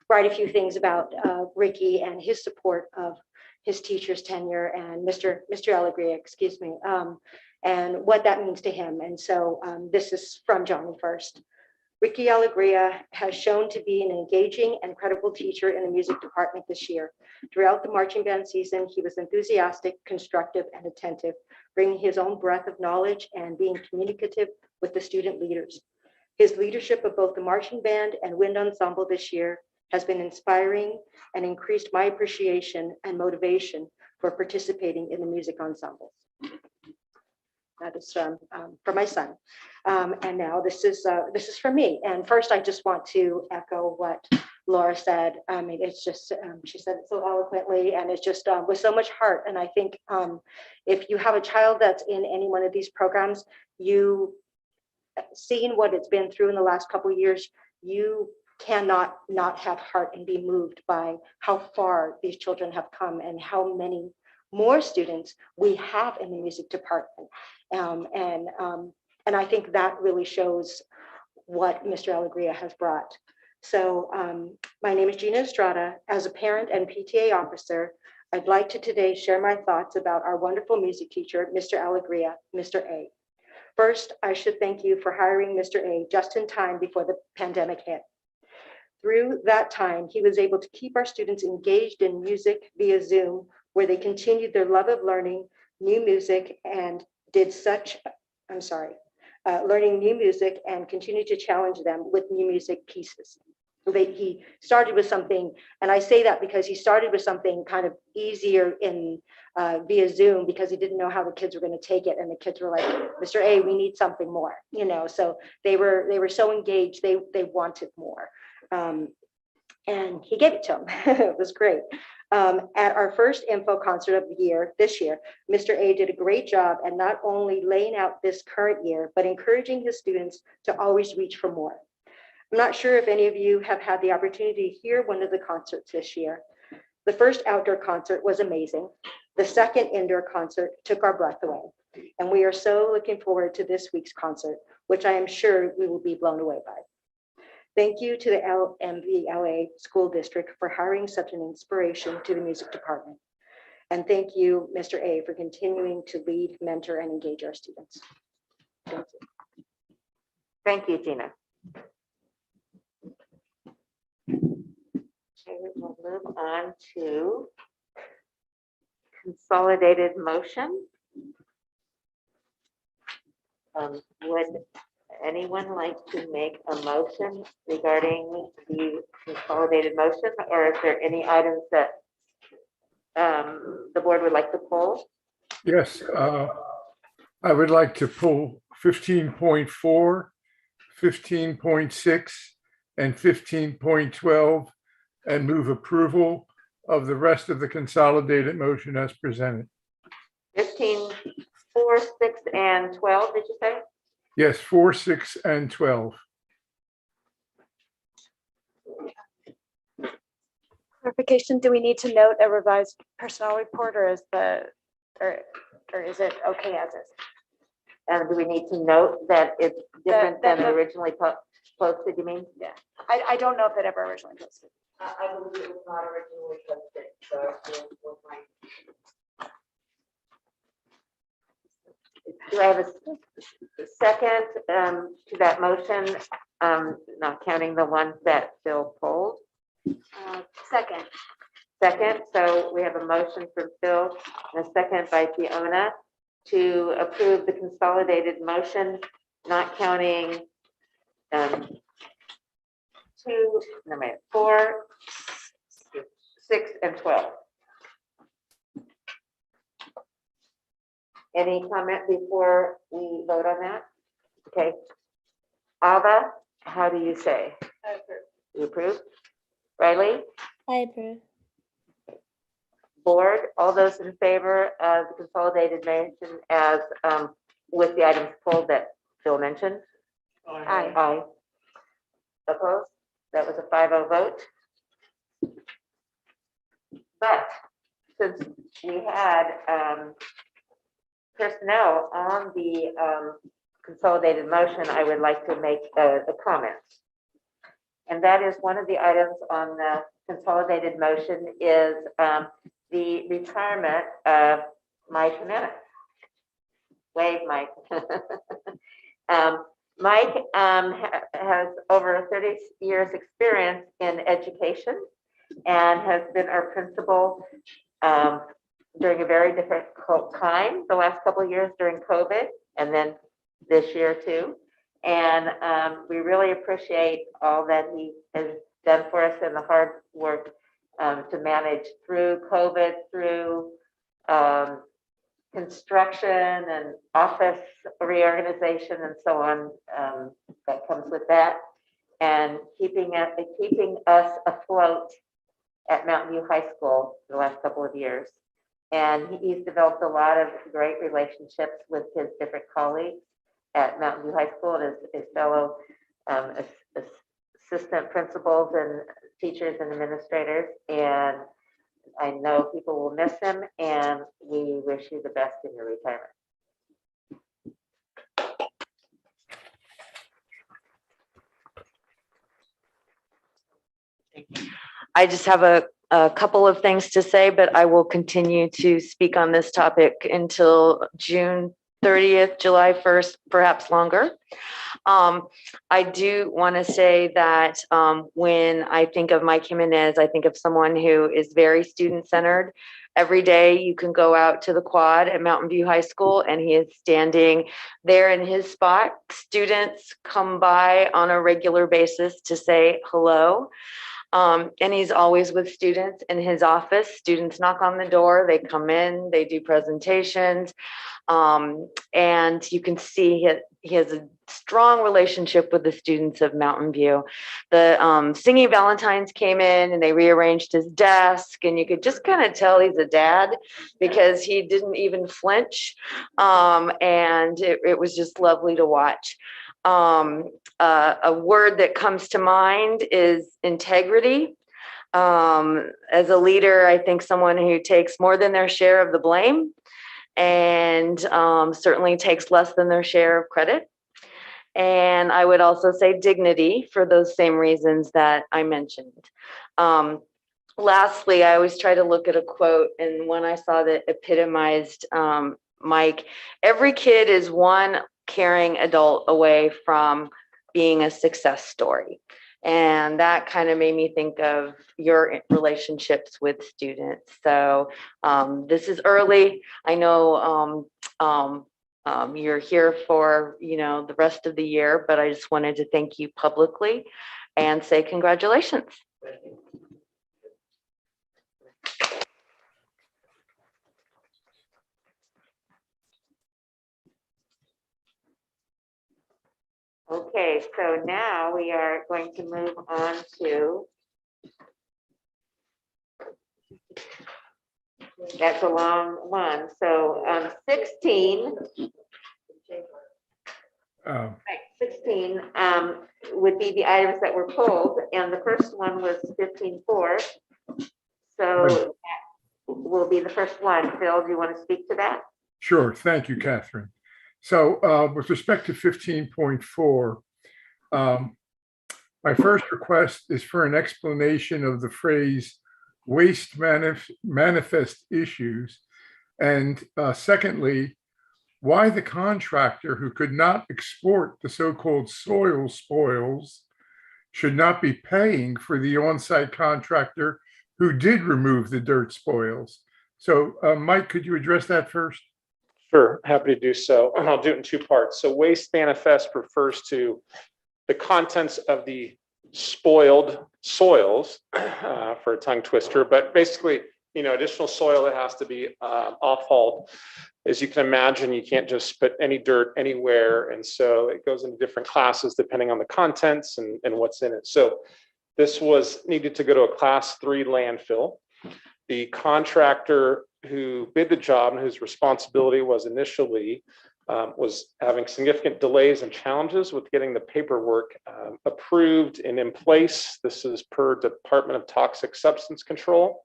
write a few things about Ricky and his support of his teacher's tenure and Mr. Alegria, excuse me, and what that means to him. And so this is from Johnny first. Ricky Alegria has shown to be an engaging and credible teacher in the music department this year. Throughout the marching band season, he was enthusiastic, constructive, and attentive, bringing his own breadth of knowledge and being communicative with the student leaders. His leadership of both the marching band and wind ensemble this year has been inspiring and increased my appreciation and motivation for participating in the music ensembles. That is for my son. And now this is for me. And first, I just want to echo what Laura said. I mean, it's just, she said it so eloquently, and it's just with so much heart. And I think if you have a child that's in any one of these programs, you seeing what it's been through in the last couple of years, you cannot not have heart and be moved by how far these children have come and how many more students we have in the music department. And I think that really shows what Mr. Alegria has brought. So my name is Gina Estrada. As a parent and PTA officer, I'd like to today share my thoughts about our wonderful music teacher, Mr. Alegria, Mr. A. First, I should thank you for hiring Mr. A just in time before the pandemic hit. Through that time, he was able to keep our students engaged in music via Zoom, where they continued their love of learning new music and learning new music and continued to challenge them with new music pieces. He started with something, and I say that because he started with something kind of easier in via Zoom because he didn't know how the kids were going to take it, and the kids were like, "Mr. A, we need something more," you know. So they were so engaged, they wanted more, and he gave it to them. It was great. At our first info concert of the year, this year, Mr. A did a great job at not only laying out this current year, but encouraging his students to always reach for more. I'm not sure if any of you have had the opportunity to hear one of the concerts this year. The first outdoor concert was amazing. The second indoor concert took our breath away. And we are so looking forward to this week's concert, which I am sure we will be blown away by. Thank you to the MVLA School District for hiring such an inspiration to the music department. And thank you, Mr. A, for continuing to lead, mentor, and engage our students. Thank you. Thank you, Gina. Okay, we'll move on to consolidated motion. Would anyone like to make a motion regarding the consolidated motion, or is there any items that the board would like to pull? Yes, I would like to pull 15.4, 15.6, and 15.12 and move approval of the rest of the consolidated motion as presented. 15, 4, 6, and 12, did you say? Yes, 4, 6, and 12. Clarification, do we need to note a revised personnel report, or is it okay as is? And do we need to note that it's different than originally posted, you mean? Yeah, I don't know if it ever originally posted. I believe it was not originally posted, so we'll find. Do I have a second to that motion, not counting the ones that Phil pulled? Second. Second, so we have a motion from Phil and a second by Fiona to approve the consolidated motion, not counting 4, 6, and 12. Any comment before we vote on that? Okay. Alta, how do you say? I approve. You approve? Riley? I approve. Board, all those in favor of the consolidated motion as with the items pulled that Phil mentioned? Aye. Aye. Opposed? That was a 5-0 vote. But since we had personnel on the consolidated motion, I would like to make a comment. And that is one of the items on the consolidated motion is the retirement of Mike Jimenez. Wave, Mike. Mike has over 30 years experience in education and has been our principal during a very difficult time, the last couple of years during COVID, and then this year too. And we really appreciate all that he has done for us and the hard work to manage through COVID, through construction and office reorganization and so on that comes with that, and keeping us afloat at Mountain View High School the last couple of years. And he's developed a lot of great relationships with his different colleagues at Mountain View High School and his fellow assistant principals and teachers and administrators. And I know people will miss him, and we wish you the best in your retirement. I just have a couple of things to say, but I will continue to speak on this topic until June 30th, July 1st, perhaps longer. I do want to say that when I think of Mike Jimenez, I think of someone who is very student-centered. Every day you can go out to the quad at Mountain View High School and he is standing there in his spot. Students come by on a regular basis to say hello. And he's always with students in his office. Students knock on the door, they come in, they do presentations. And you can see he has a strong relationship with the students of Mountain View. The singing Valentines came in and they rearranged his desk, and you could just kind of tell he's a dad because he didn't even flinch. And it was just lovely to watch. A word that comes to mind is integrity. As a leader, I think someone who takes more than their share of the blame and certainly takes less than their share of credit. And I would also say dignity for those same reasons that I mentioned. Lastly, I always try to look at a quote, and one I saw that epitomized Mike: every kid is one caring adult away from being a success story. And that kind of made me think of your relationships with students. So this is early. I know you're here for, the rest of the year, but I just wanted to thank you publicly and say congratulations. Okay, so now we are going to move on to, that's a long one. So 16. Right, 16 would be the items that were pulled, and the first one was 15.4. So that will be the first one. Phil, do you want to speak to that? Sure. Thank you, Catherine. So with respect to 15.4, my first request is for an explanation of the phrase waste manifest issues. And secondly, why the contractor who could not export the so-called soil spoils should not be paying for the on-site contractor who did remove the dirt spoils. So Mike, could you address that first? Sure, happy to do so. And I'll do it in two parts. So waste manifest refers to the contents of the spoiled soils, for a tongue twister, but basically, additional soil that has to be off-hauled. As you can imagine, you can't just put any dirt anywhere. And so it goes into different classes depending on the contents and what's in it. So this was needed to go to a class 3 landfill. The contractor who bid the job and whose responsibility was initially was having significant delays and challenges with getting the paperwork approved and in place. This is per Department of Toxic Substance Control.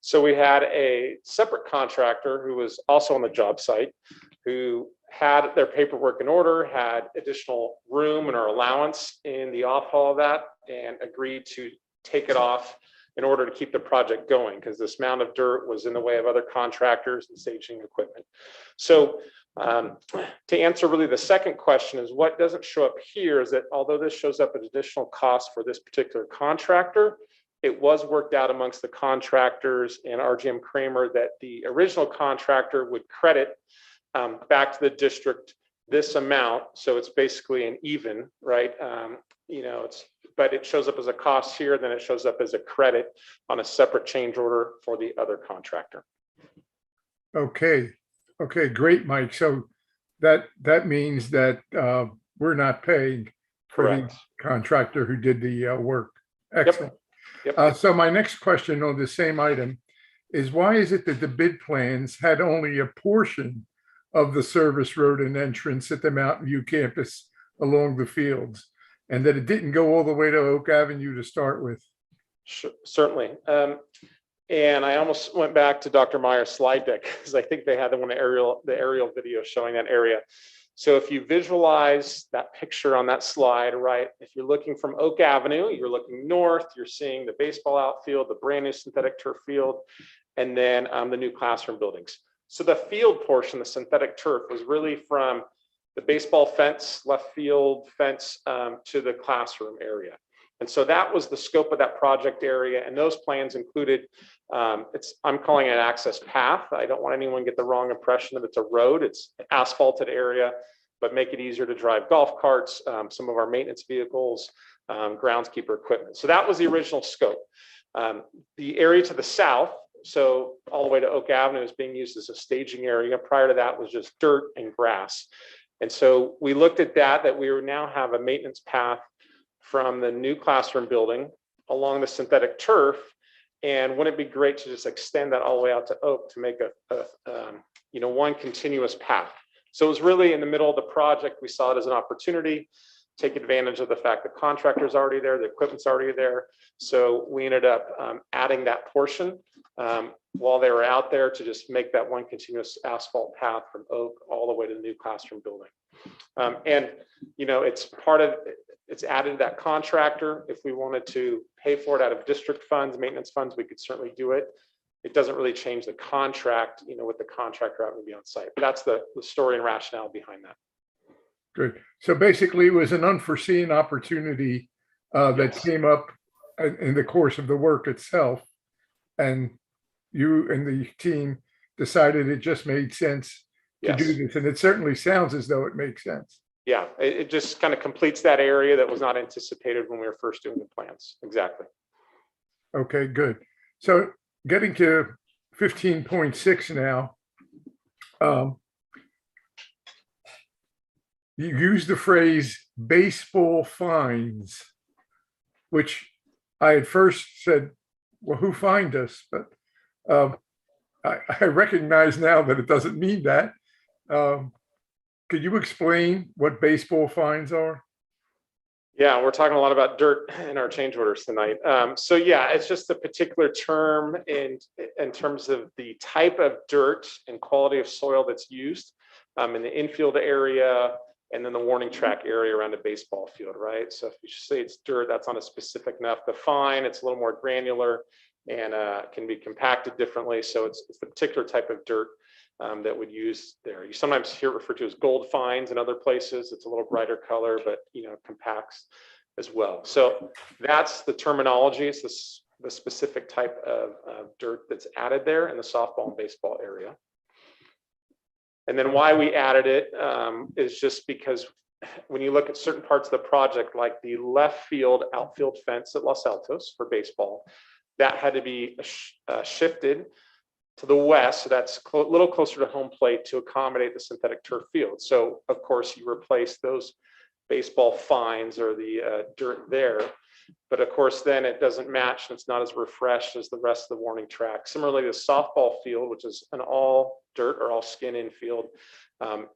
So we had a separate contractor who was also on the job site who had their paperwork in order, had additional room and or allowance in the off haul of that, and agreed to take it off in order to keep the project going, because this mound of dirt was in the way of other contractors and staging equipment. So to answer really the second question is what doesn't show up here is that although this shows up as additional cost for this particular contractor, it was worked out amongst the contractors and RGM Kramer that the original contractor would credit back to the district this amount. So it's basically an even, right? But it shows up as a cost here, then it shows up as a credit on a separate change order for the other contractor. Okay, great, Mike. So that means that we're not paying for Correct. the contractor who did the work. Excellent. Yep. So my next question on the same item is why is it that the bid plans had only a portion of the service road and entrance at the Mountain View campus along the fields, and that it didn't go all the way to Oak Avenue to start with? Sure, certainly. And I almost went back to Dr. Meyer's slide deck because I think they had the aerial video showing that area. So if you visualize that picture on that slide, right, if you're looking from Oak Avenue, you're looking north, you're seeing the baseball outfield, the brand new synthetic turf field, and then the new classroom buildings. So the field portion, the synthetic turf, was really from the baseball fence, left field fence to the classroom area. And so that was the scope of that project area. And those plans included, I'm calling it an access path. I don't want anyone to get the wrong impression that it's a road. It's an asphalted area, but make it easier to drive golf carts, some of our maintenance vehicles, groundskeeper equipment. So that was the original scope. The area to the south, so all the way to Oak Avenue, is being used as a staging area. Prior to that was just dirt and grass. And so we looked at that we now have a maintenance path from the new classroom building along the synthetic turf. And wouldn't it be great to just extend that all the way out to Oak to make one continuous path? So it was really in the middle of the project. We saw it as an opportunity, take advantage of the fact the contractor's already there, the equipment's already there. So we ended up adding that portion while they were out there to just make that one continuous asphalt path from Oak all the way to the new classroom building. It's added to that contractor. If we wanted to pay for it out of district funds, maintenance funds, we could certainly do it. It doesn't really change the contract, with the contractor having to be on site. But that's the story and rationale behind that. Good. So basically, it was an unforeseen opportunity that came up in the course of the work itself. And you and the team decided it just made sense to do this. And it certainly sounds as though it makes sense. Yeah, it just kind of completes that area that was not anticipated when we were first doing the plans. Exactly. Okay, good. So getting to 15.6 now. You use the phrase baseball fines, which I at first said, well, who fined us? But I recognize now that it doesn't mean that. Could you explain what baseball fines are? Yeah, we're talking a lot about dirt in our change orders tonight. It's just a particular term in terms of the type of dirt and quality of soil that's used in the infield area and then the warning track area around a baseball field, right? So if you say it's dirt, that's not a specific enough. The fine, it's a little more granular and can be compacted differently. So it's the particular type of dirt that would use there. You sometimes hear it referred to as gold fines in other places. It's a little brighter color, but compacts as well. So that's the terminology. It's the specific type of dirt that's added there in the softball and baseball area. And then why we added it is just because when you look at certain parts of the project, like the left field outfield fence at Los Altos for baseball, that had to be shifted to the west, so that's a little closer to home plate to accommodate the synthetic turf field. So of course you replace those baseball fines or the dirt there, but of course then it doesn't match and it's not as refreshed as the rest of the warning track. Similarly, the softball field, which is an all dirt or all skin infield,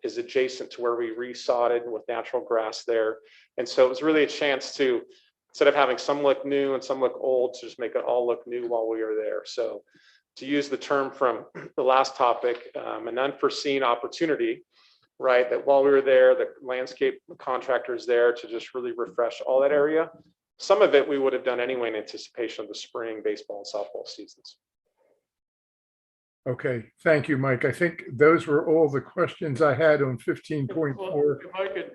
is adjacent to where we resodded with natural grass there. And so it was really a chance to, instead of having some look new and some look old, to just make it all look new while we were there. So to use the term from the last topic, an unforeseen opportunity, right? That while we were there, the landscape contractors there to just really refresh all that area. Some of it we would have done anyway in anticipation of the spring baseball and softball seasons. Okay, thank you, Mike. I think those were all the questions I had on 15.4. Well, if I could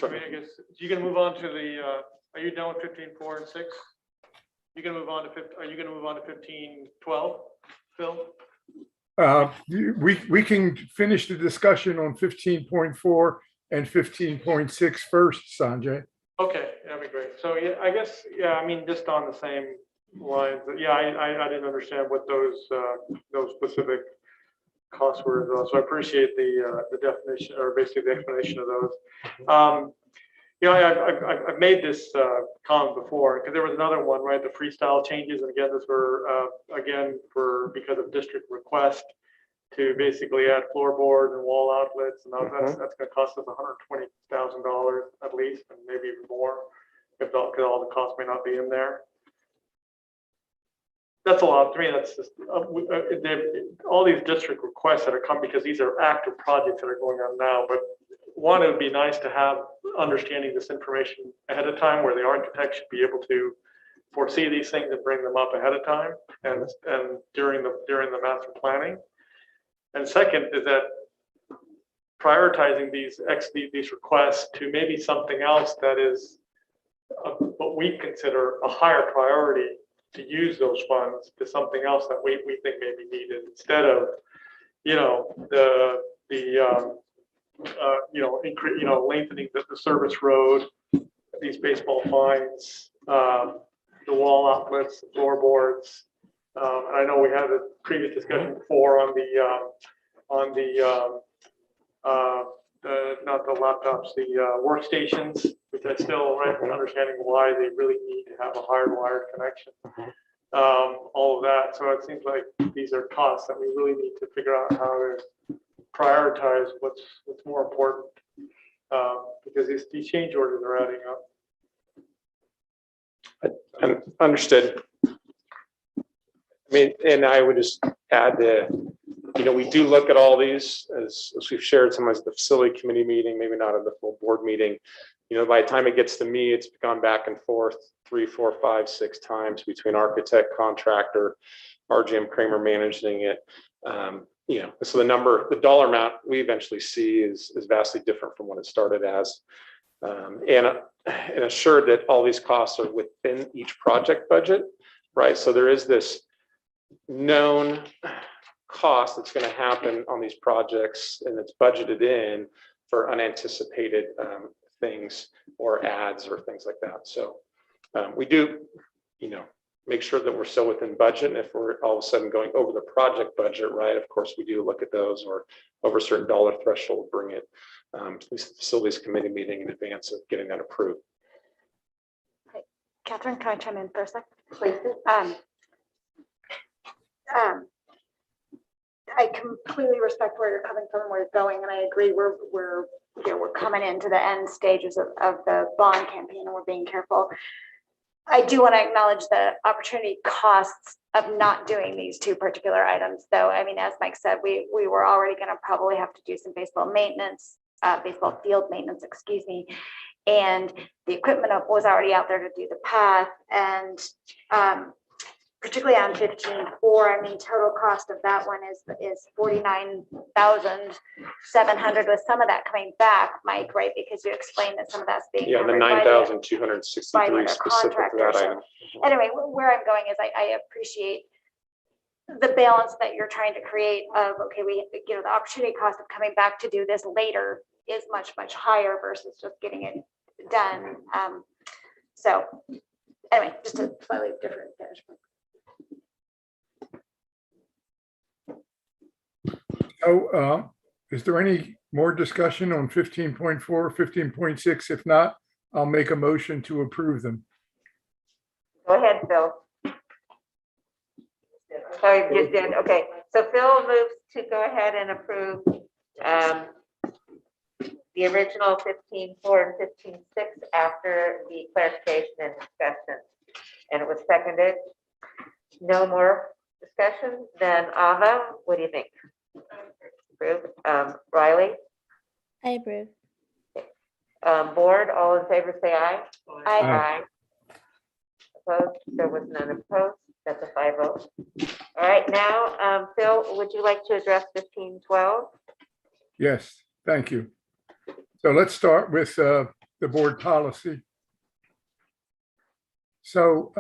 I guess, you can move on to the, are you done with 15.4 and 6? You can move on to are you going to move on to 15.12, Phil? We can finish the discussion on 15.4 and 15.6 first, Sanjay. Okay, that'd be great. So yeah, I guess, I mean, just on the same lines, I didn't understand what those specific costs were as well. So I appreciate the definition, or basically the explanation of those. I've made this comment before, because there was another one, right? The freestyle changes, and again, this were because of district request to basically add floorboard and wall outlets, and that's going to cost us $120,000 at least, and maybe even more, because all the costs may not be in there. That's a lot. To me, that's just all these district requests that are coming, because these are active projects that are going on now. But one, it would be nice to have understanding this information ahead of time, where the architect should be able to foresee these things and bring them up ahead of time and during the master planning. And second is that prioritizing these requests to maybe something else that is what we consider a higher priority, to use those funds to something else that we think may be needed, instead of, lengthening the service road, these baseball fines, the wall outlets, the floorboards. And I know we had a previous discussion before on not the laptops, the workstations, which I still am understanding why they really need to have a hardwired connection. All of that. So it seems like these are costs that we really need to figure out how to prioritize what's more important, because these change orders are adding up. And understood. I mean, and I would just add that, we do look at all these as we've shared some as the facility committee meeting, maybe not at the full board meeting. By the time it gets to me, it's gone back and forth 3, 4, 5, 6 times between architect, contractor, RGM Kramer managing it. So the dollar amount we eventually see is vastly different from what it started as. And assured that all these costs are within each project budget, right? So there is this known cost that's going to happen on these projects, and it's budgeted in for unanticipated things or ads or things like that. So we do, make sure that we're still within budget. And if we're all of a sudden going over the project budget, right, of course, we do look at those, or over a certain dollar threshold, bring it to the facilities committee meeting in advance of getting that approved. Catherine, can I chime in for a second? Please. I completely respect where you're coming from and where you're going, and I agree. We're coming into the end stages of the bond campaign, and we're being careful. I do want to acknowledge the opportunity costs of not doing these 2 particular items, though. I mean, as Mike said, we were already going to probably have to do some baseball field maintenance, excuse me, and the equipment was already out there to do the path, and particularly on 15-4, I mean, total cost of that one is $49,700, with some of that coming back, Mike, right? Because you explained that some of that's being the covered by 9,263 specific to that item. Anyway, where I'm going is I appreciate the balance that you're trying to create of, okay, the opportunity cost of coming back to do this later is much, much higher versus just getting it done. So anyway, just a slightly different finish. So is there any more discussion on 15.4, 15.6? If not, I'll make a motion to approve them. Go ahead, Phil. Sorry, you did. Okay, so Phil moves to go ahead and approve the original 15.4 and 15.6 after the clarification and discussion. And it was seconded. No more discussion? Then Ava, what do you think? Approve. Riley? I approve. Board, all in favor, say aye. Aye. Opposed? There was none opposed. That's a 5 vote. All right, now, Phil, would you like to address 15.12? Yes, thank you. So let's start with the board policy. So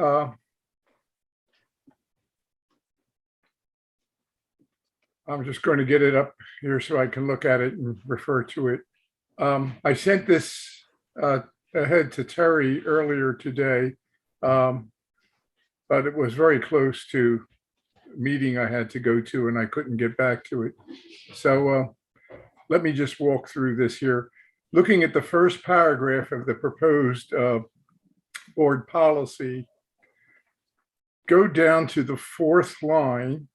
I'm just going to get it up here so I can look at it and refer to it. I sent this ahead to Terry earlier today, but it was very close to a meeting I had to go to and I couldn't get back to it. So let me just walk through this here. Looking at the first paragraph of the proposed board policy, go down to the 4th line,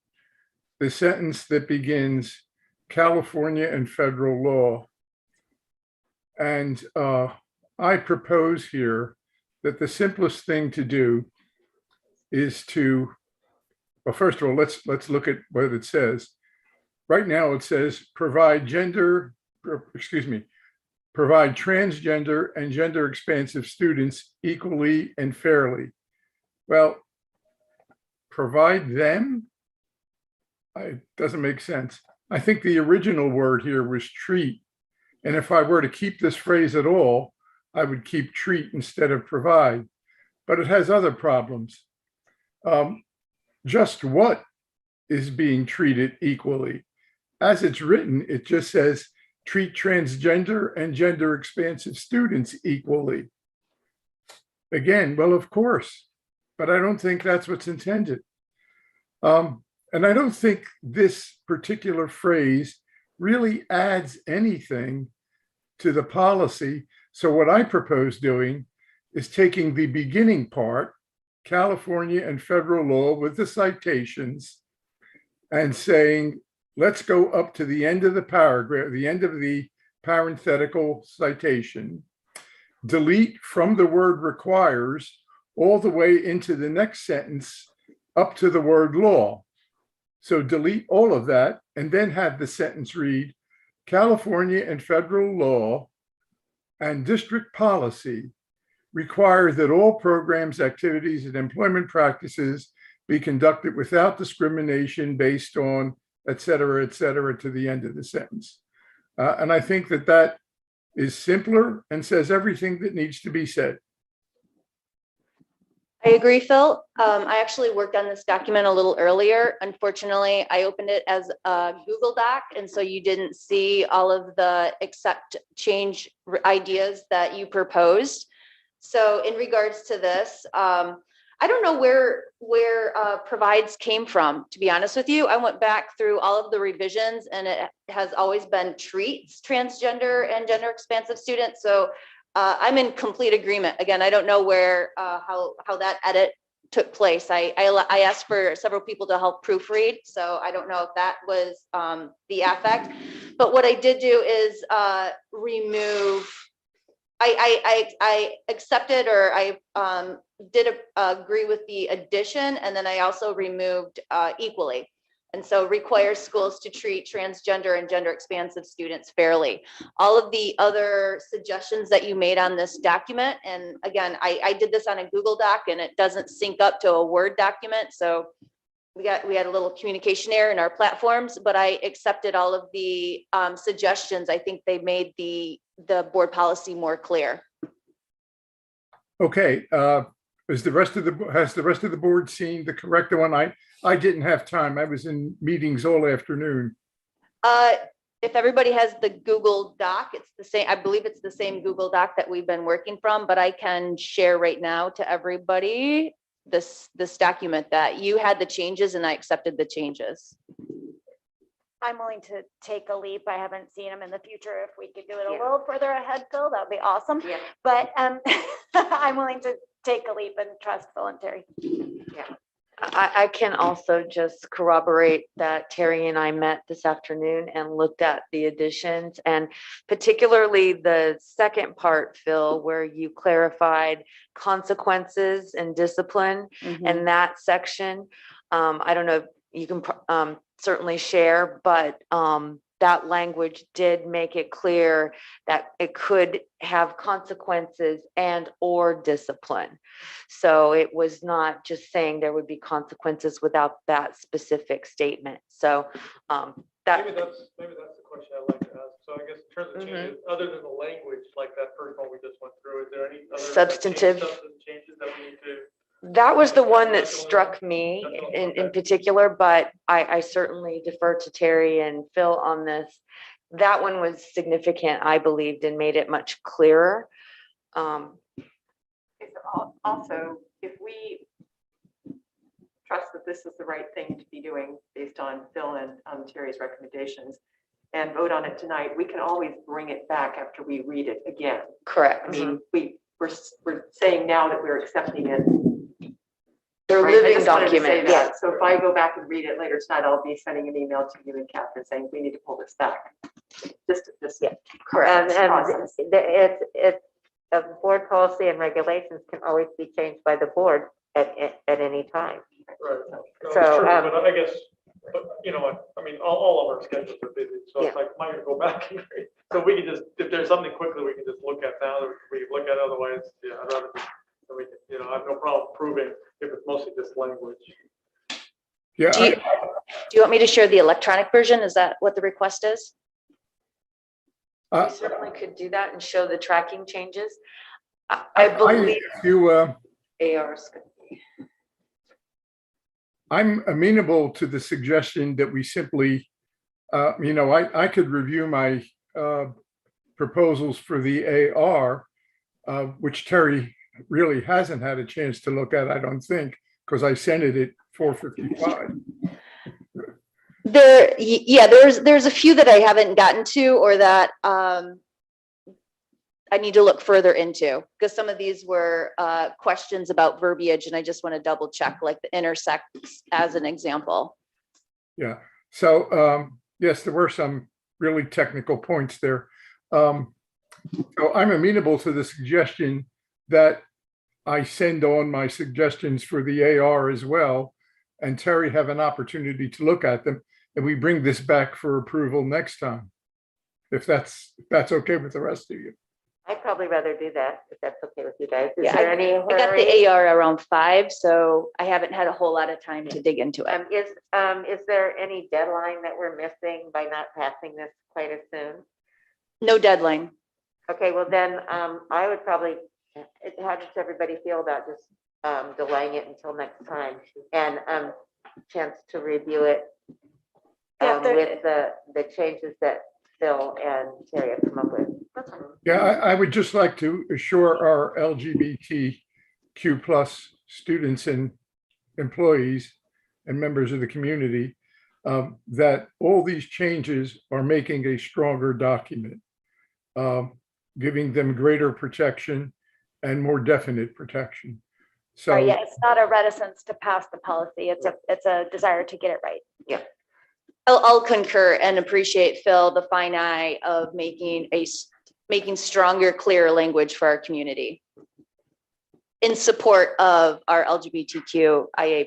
the sentence that begins California and federal law. And I propose here that the simplest thing to do is to, well, first of all, let's look at what it says. Right now it says provide transgender and gender expansive students equally and fairly. Well, provide them? It doesn't make sense. I think the original word here was treat And if I were to keep this phrase at all, I would keep treat instead of provide, but it has other problems. Just what is being treated equally? As it's written, it just says treat transgender and gender expansive students equally. Again, well, of course, but I don't think that's what's intended. And I don't think this particular phrase really adds anything to the policy. So what I propose doing is taking the beginning part, California and federal law with the citations, and saying, let's go up to the end of the paragraph, the end of the parenthetical citation, delete from the word requires all the way into the next sentence up to the word law. So delete all of that and then have the sentence read, California and federal law and district policy require that all programs, activities, and employment practices be conducted without discrimination based on, et cetera, to the end of the sentence. And I think that that is simpler and says everything that needs to be said. I agree, Phil. I actually worked on this document a little earlier. Unfortunately, I opened it as a Google Doc, and so you didn't see all of the accept change ideas that you proposed. So in regards to this, I don't know where provides came from, to be honest with you. I went back through all of the revisions and it has always been treats transgender and gender expansive students. So I'm in complete agreement. Again, I don't know where, how that edit took place. I asked for several people to help proofread, so I don't know if that was the affect. But what I did do is remove. I accepted, or I did agree with the addition, and then I also removed equally. And so requires schools to treat transgender and gender expansive students fairly. All of the other suggestions that you made on this document, and again, I did this on a Google Doc and it doesn't sync up to a Word document. So we had a little communication error in our platforms, but I accepted all of the suggestions. I think they made the board policy more clear. Okay, has the rest of the board seen the correct one? I didn't have time. I was in meetings all afternoon. If everybody has the Google Doc, it's the same. I believe it's the same Google Doc that we've been working from, but I can share right now to everybody this document that you had the changes and I accepted the changes. I'm willing to take a leap. I haven't seen them in the future. If we could do it a little further ahead, Phil, that would be awesome. Yeah. But I'm willing to take a leap and trust Phil and Terry. Yeah. I can also just corroborate that Terry and I met this afternoon and looked at the additions, and particularly the second part, Phil, where you clarified consequences and discipline and that section. I don't know if you can certainly share, but that language did make it clear that it could have consequences and or discipline. So it was not just saying there would be consequences without that specific statement. So that maybe that's the question I'd like to ask. So I guess in terms of changes, other than the language, like that first one we just went through, is there any other substantive changes that we need to? That was the one that struck me in particular, but I certainly defer to Terry and Phil on this. That one was significant, I believed, and made it much clearer. It's also, if we trust that this is the right thing to be doing based on Phil and Terry's recommendations and vote on it tonight, we can always bring it back after we read it again. Correct. I mean, we're saying now that we're accepting it. They're Right? I living just wanted to say document. that. Yeah. So if I go back and read it later tonight, I'll be sending an email to you and Catherine saying we need to pull this back. Just Yeah. Correct. And it's a board policy and regulations can always be changed by the board at any time. Right. No, So, it's true, but I guess, you know what, I mean, all of our schedules are busy, so it's Yeah. like, might go back and read. So we can just, if there's something quickly, we can just look at now, that we look at, otherwise, yeah, I'd rather, we can, you know, I have no problem proving if it's mostly just language. Yeah. Do you want me to share the electronic version? Is that what the request is? Uh, We certainly could do that and show the tracking changes. I believe if you, ARs. I'm amenable to the suggestion that we simply, I could review my proposals for the AR, which Terry really hasn't had a chance to look at, I don't think, because I sent it at 4:55. There's a few that I haven't gotten to or that I need to look further into, because some of these were questions about verbiage and I just want to double check, like the intersects as an example. Yeah, so yes, there were some really technical points there. So I'm amenable to the suggestion that I send on my suggestions for the AR as well, and Terry have an opportunity to look at them, and we bring this back for approval next time. If that's okay with the rest of you. I'd probably rather do that, if that's okay with you guys. Is Yeah, there any I got hurry? the AR around 5, so I haven't had a whole lot of time to dig into it. Is there any deadline that we're missing by not passing this quite as soon? No deadline. Okay, well then, I would probably, how does everybody feel about just delaying it until next time? And chance to review it with the changes that Phil and Terry have come up with. Yeah, I would just like to assure our LGBTQ plus students and employees and members of the community that all these changes are making a stronger document, giving them greater protection and more definite protection. So Right, yeah, it's not a reticence to pass the policy. It's a desire to get it right. Yeah. I'll concur and appreciate, Phil, the fine eye of making stronger, clearer language for our community in support of our LGBTQIA+.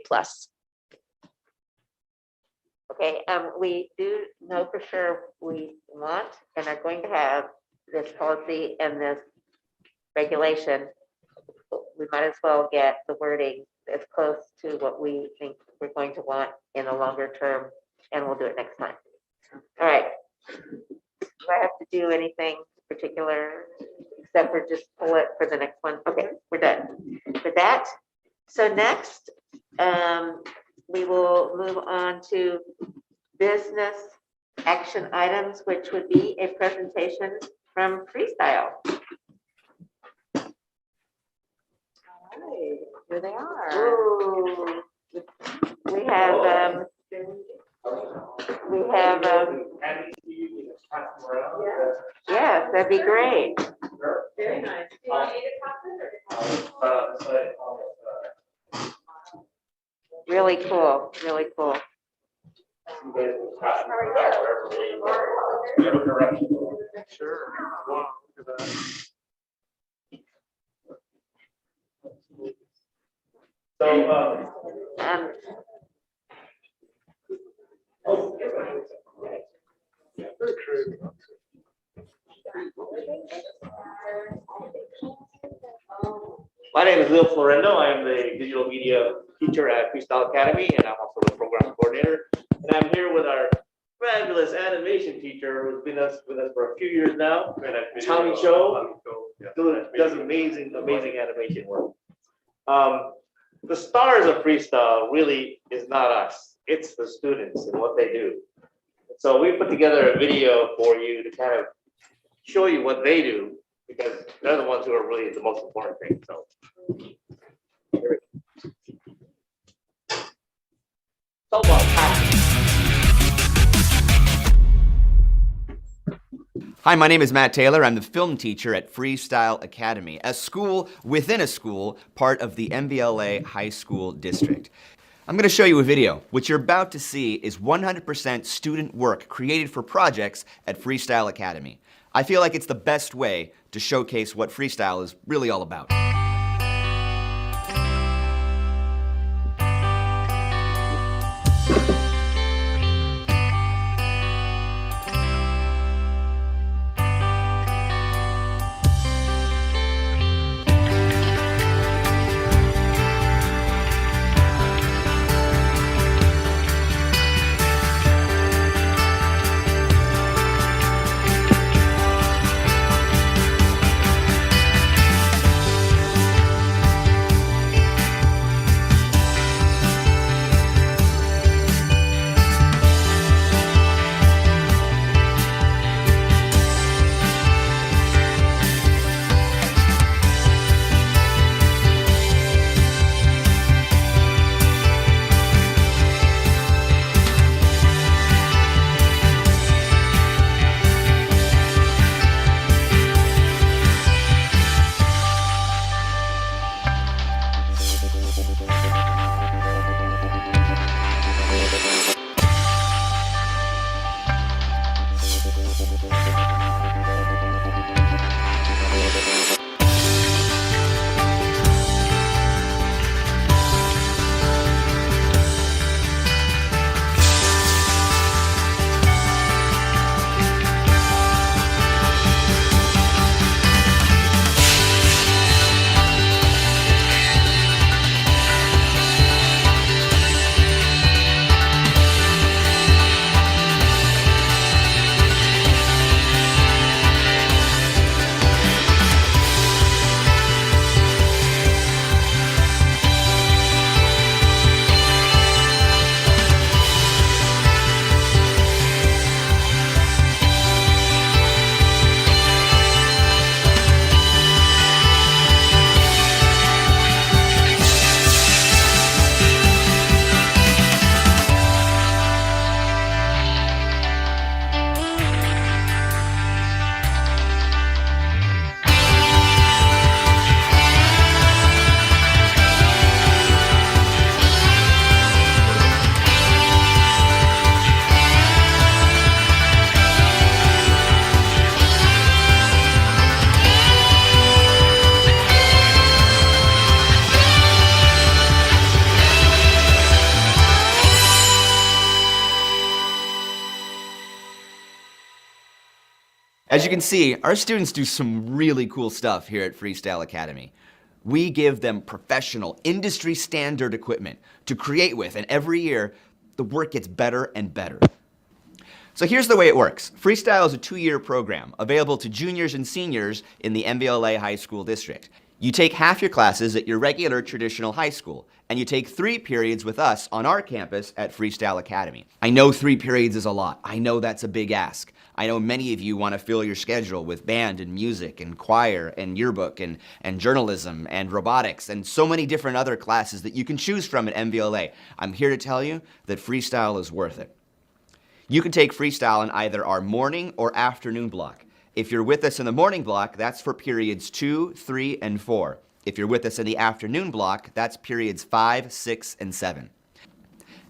Okay, we do know for sure we want and are going to have this policy and this regulation. We might as well get the wording as close to what we think we're going to want in the longer term, and we'll do it next time. All right. Do I have to do anything particular except for just pull it for the next one? Okay, we're done with that. So next, we will move on to business action items, which would be a presentation from Freestyle. Here they are. Ooh, we have yes, that'd be great. Very nice. Really cool, really cool. My name is Lil Florendo. I am the digital media teacher at Freestyle Academy, and I'm also the program coordinator. And I'm here with our fabulous animation teacher who's been with us for a few years now. Tommy Cho, does amazing animation work. The stars of Freestyle really is not us. It's the students and what they do. So we put together a video for you to kind of show you what they do, because they're the ones who are really the most important thing. So. Hi, my name is Matt Taylor. I'm the film teacher at Freestyle Academy, a school within a school, part of the MVLA High School District. I'm going to show you a video. What you're about to see is 100% student work created for projects at Freestyle Academy. I feel like it's the best way to showcase what freestyle is really all about. As you can see, our students do some really cool stuff here at Freestyle Academy. We give them professional, industry standard equipment to create with, and every year, the work gets better and better. So here's the way it works. Freestyle is a 2-year program available to juniors and seniors in the MVLA high school district. You take half your classes at your regular traditional high school, and you take 3 periods with us on our campus at Freestyle Academy. I know 3 periods is a lot. I know that's a big ask. I know many of you want to fill your schedule with band and music and choir and yearbook and journalism and robotics and so many different other classes that you can choose from at MVLA. I'm here to tell you that Freestyle is worth it. You can take Freestyle in either our morning or afternoon block. If you're with us in the morning block, that's for periods 2, 3, and 4. If you're with us in the afternoon block, that's periods 5, 6, and 7.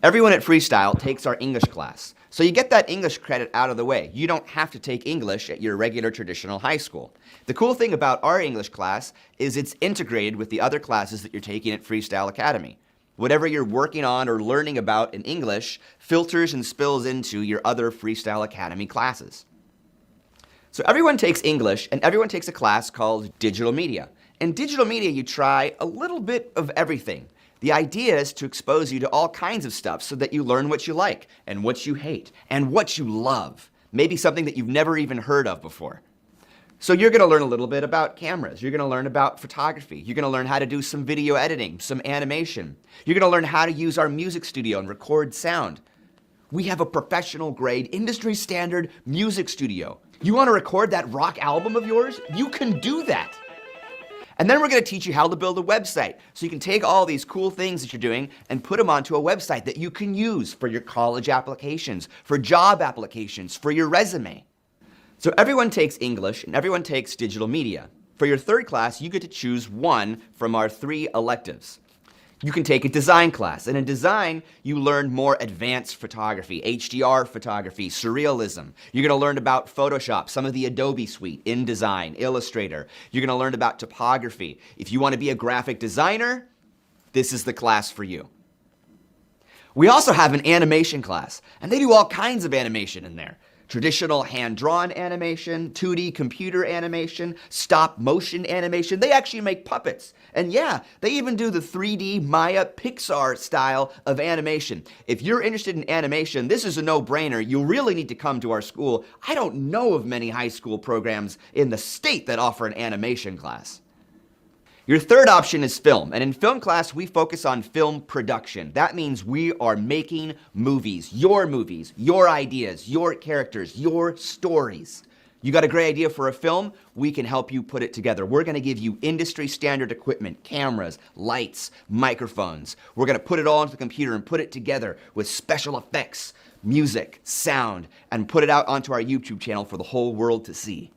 Everyone at Freestyle takes our English class, so you get that English credit out of the way. You don't have to take English at your regular traditional high school. The cool thing about our English class is it's integrated with the other classes that you're taking at Freestyle Academy. Whatever you're working on or learning about in English filters and spills into your other Freestyle Academy classes. So everyone takes English, and everyone takes a class called Digital Media. In Digital Media, you try a little bit of everything. The idea is to expose you to all kinds of stuff so that you learn what you like, and what you hate, and what you love. Maybe something that you've never even heard of before. So you're going to learn a little bit about cameras. You're going to learn about photography. You're going to learn how to do some video editing, some animation. You're going to learn how to use our music studio and record sound. We have a professional grade, industry standard music studio. You want to record that rock album of yours? You can do that. And then we're going to teach you how to build a website. So you can take all these cool things that you're doing and put them onto a website that you can use for your college applications, for job applications, for your resume. So everyone takes English and everyone takes digital media. For your 3rd class, you get to choose one from our 3 electives. You can take a design class, and in design, you learn more advanced photography, HDR photography, surrealism. You're going to learn about Photoshop, some of the Adobe suite, InDesign, Illustrator. You're going to learn about topography. If you want to be a graphic designer, this is the class for you. We also have an animation class, and they do all kinds of animation in there. Traditional hand-drawn animation, 2D computer animation, stop-motion animation. They actually make puppets. And yeah, they even do the 3D Maya Pixar style of animation. If you're interested in animation, this is a no-brainer. You really need to come to our school. I don't know of many high school programs in the state that offer an animation class. Your 3rd option is film, and in film class, we focus on film production. That means we are making movies, your ideas, your characters, your stories. You got a great idea for a film? We can help you put it together. We're going to give you industry standard equipment, cameras, lights, microphones. We're going to put it all into the computer and put it together with special effects, music, sound, and put it out onto our YouTube channel for the whole world to see.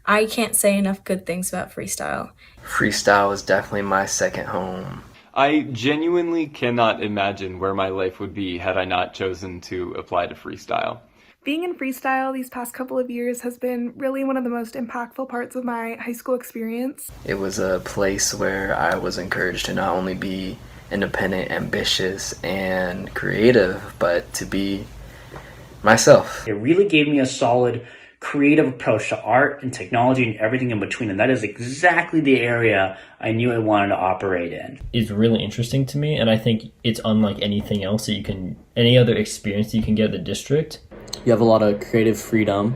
I can't say enough good things about Freestyle. Freestyle is definitely my second home. I genuinely cannot imagine where my life would be had I not chosen to apply to Freestyle. Being in Freestyle these past couple of years has been really one of the most impactful parts of my high school experience. It was a place where I was encouraged to not only be independent, ambitious, and creative, but to be myself. It really gave me a solid creative approach to art and technology and everything in between, and that is exactly the area I knew I wanted to operate in. It's really interesting to me, and I think it's unlike anything else that you can, any other experience that you can get at the district. You have a lot of creative freedom,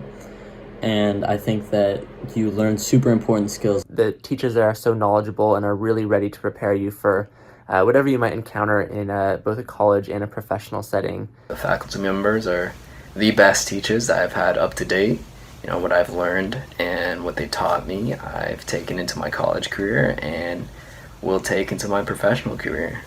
and I think that you learn super important skills. The teachers there are so knowledgeable and are really ready to prepare you for whatever you might encounter in both a college and a professional setting. The faculty members are the best teachers that I've had up to date. You know, what I've learned and what they taught me, I've taken into my college career and will take into my professional career.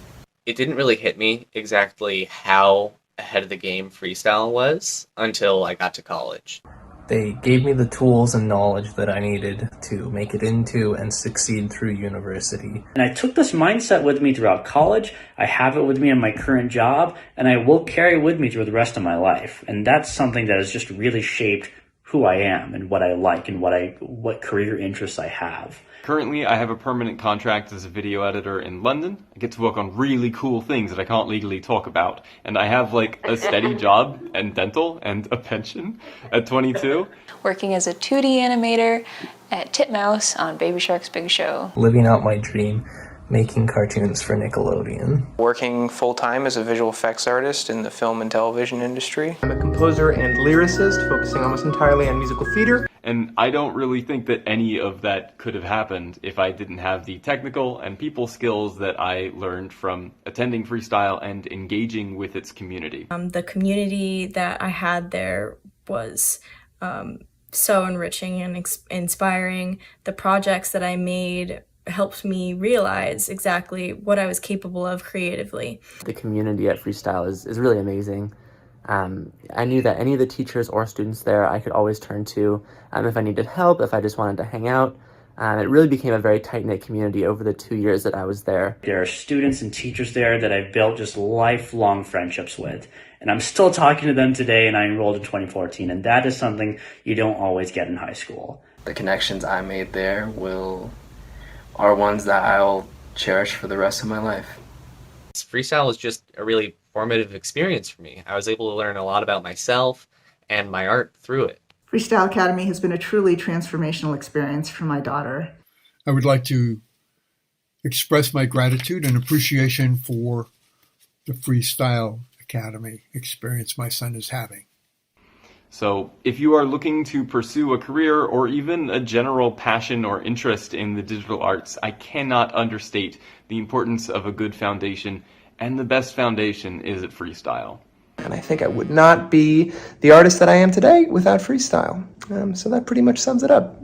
It didn't really hit me exactly how ahead of the game freestyle was until I got to college. They gave me the tools and knowledge that I needed to make it into and succeed through university. And I took this mindset with me throughout college, I have it with me in my current job, and I will carry with me through the rest of my life. And that's something that has just really shaped who I am and what I like and what career interests I have. Currently, I have a permanent contract as a video editor in London. I get to work on really cool things that I can't legally talk about. And I have like a steady job and dental and a pension at 22. Working as a 2D animator at Titmouse on Baby Shark's Big Show. Living out my dream, making cartoons for Nickelodeon. Working full-time as a visual effects artist in the film and television industry. I'm a composer and lyricist, focusing almost entirely on musical theater. And I don't really think that any of that could have happened if I didn't have the technical and people skills that I learned from attending freestyle and engaging with its community. The community that I had there was so enriching and inspiring. The projects that I made helped me realize exactly what I was capable of creatively. The community at Freestyle is really amazing. I knew that any of the teachers or students there I could always turn to if I needed help, if I just wanted to hang out. It really became a very tight-knit community over the 2 years that I was there. There are students and teachers there that I've built just lifelong friendships with. And I'm still talking to them today, and I enrolled in 2014. And that is something you don't always get in high school. The connections I made there are ones that I'll cherish for the rest of my life. Freestyle was just a really formative experience for me. I was able to learn a lot about myself and my art through it. Freestyle Academy has been a truly transformational experience for my daughter. I would like to express my gratitude and appreciation for the Freestyle Academy experience my son is having. So if you are looking to pursue a career or even a general passion or interest in the digital arts, I cannot understate the importance of a good foundation, and the best foundation is at Freestyle. And I think I would not be the artist that I am today without Freestyle. So that pretty much sums it up.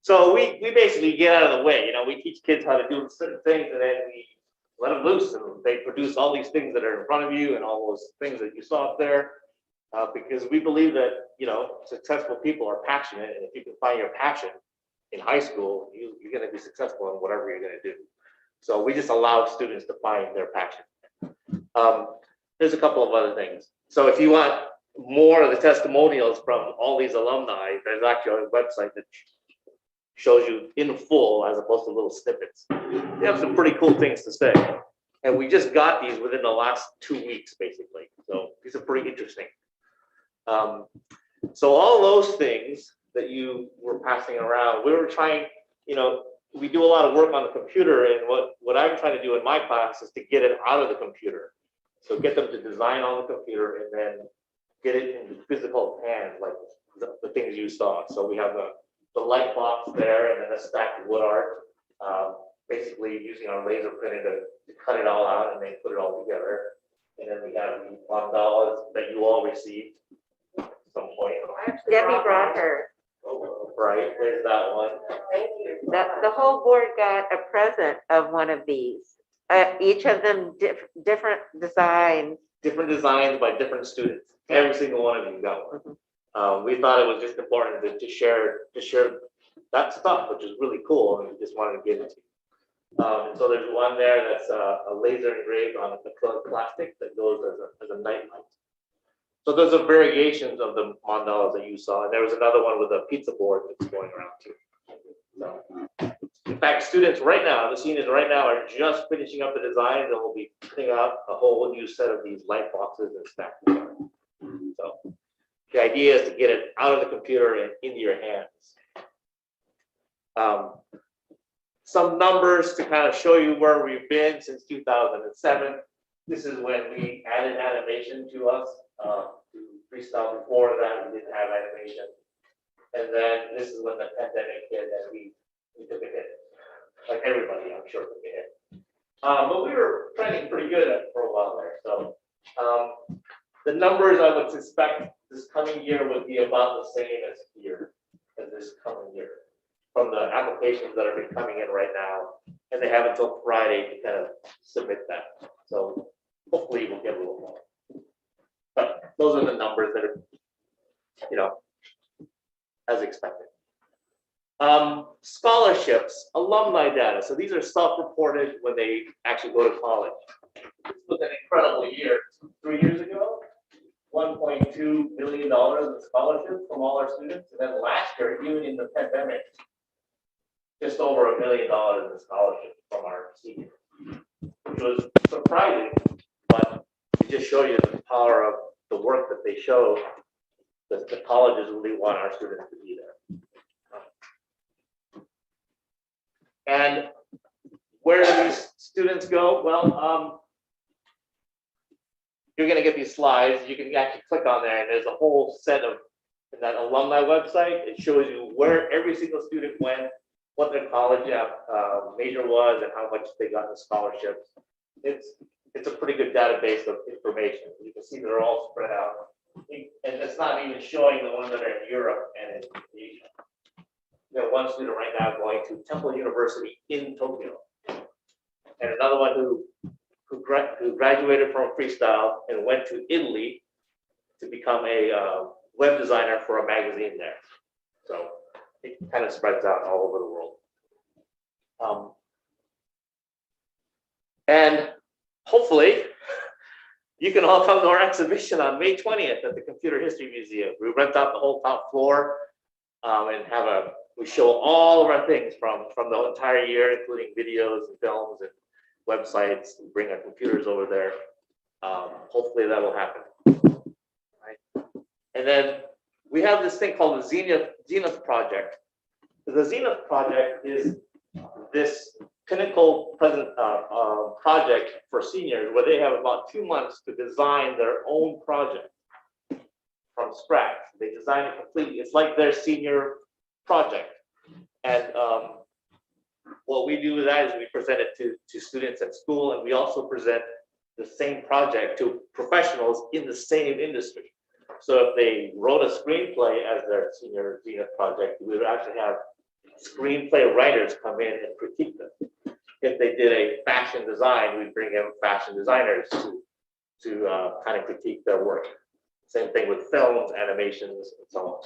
So we basically get out of the way. We teach kids how to do certain things, and then we let them loose, and they produce all these things that are in front of you and all those things that you saw up there. Because we believe that, successful people are passionate, and if you can find your passion in high school, you're going to be successful in whatever you're going to do. So we just allow students to find their passion. There's a couple of other things. So if you want more of the testimonials from all these alumni, there's actually a website that shows you in full as opposed to little snippets. They have some pretty cool things to say. And we just got these within the last 2 weeks, basically. So these are pretty interesting. So all those things that you were passing around, we were trying, we do a lot of work on the computer, and what I'm trying to do in my class is to get it out of the computer. So get them to design on the computer and then get it into physical hands, like the things you saw. So we have the light box there, and then a stack of wood art, basically using our laser printer to cut it all out and then put it all together. And then we have the mandalas that you all received at some point. Debbie brought her. Right, there's that one. Thank you. The whole board got a present of one of these. Each of them different designs. Different designs by different students. Every single one of you got one. We thought it was just important to share that stuff, which is really cool, and we just wanted to give it to you. So there's one there that's a laser engraved on acrylic plastic that goes as a night light. So those are variations of the mandalas that you saw. And there was another one with a pizza board that's going around too. So, in fact, students right now, the seniors right now are just finishing up the designs, and we'll be putting out a whole new set of these light boxes and stacks. So the idea is to get it out of the computer and into your hands. Some numbers to kind of show you where we've been since 2007. This is when we added animation to us. To Freestyle. Before that, we didn't have animation. And then this is when the pandemic hit, and we took a hit. Like everybody, I'm sure, took a hit. But we were trending pretty good for a while there. So the numbers I would suspect this coming year would be about the same as this coming year, from the applications that are coming in right now. And they have until Friday to kind of submit that. So hopefully we'll get a little more. But those are the numbers that are, as expected. Scholarships, alumni data. So these are self-reported when they actually go to college. This was an incredible year. 3 years ago, 1.8 $1.2 million in scholarships from all our students. And then last year, even in the pandemic, just over $1 million in scholarships from our seniors, which was surprising, but it just shows you the power of the work that they show, that the colleges really want our students to be there. And where do these students go? Well, you're going to get these slides. You can actually click on there, and there's a whole set of that alumni website. It shows you where every single student went, what their college major was, and how much they got in scholarships. It's a pretty good database of information. You can see they're all spread out, and it's not even showing the ones that are in Europe and in Asia. We have one student right now going to Temple University in Tokyo, and another one who graduated from freestyle and went to Italy to become a web designer for a magazine there. So it kind of spreads out all over the world. And hopefully you can all come to our exhibition on May 20th at the Computer History Museum. We rent out the whole top floor and we show all of our things from the entire year, including videos and films and websites, and bring our computers over there. Hopefully that will happen. Right. And then we have this thing called the Zenith Project. The Zenith Project is this pinnacle project for seniors where they have about 2 months to design their own project from scratch. They design it completely. It's like their senior project. And what we do with that is we present it to students at school, and we also present the same project to professionals in the same industry. So if they wrote a screenplay as their senior Zenith project, we would actually have screenplay writers come in and critique them. If they did a fashion design, we'd bring in fashion designers to kind of critique their work. Same thing with films, animations, and so on.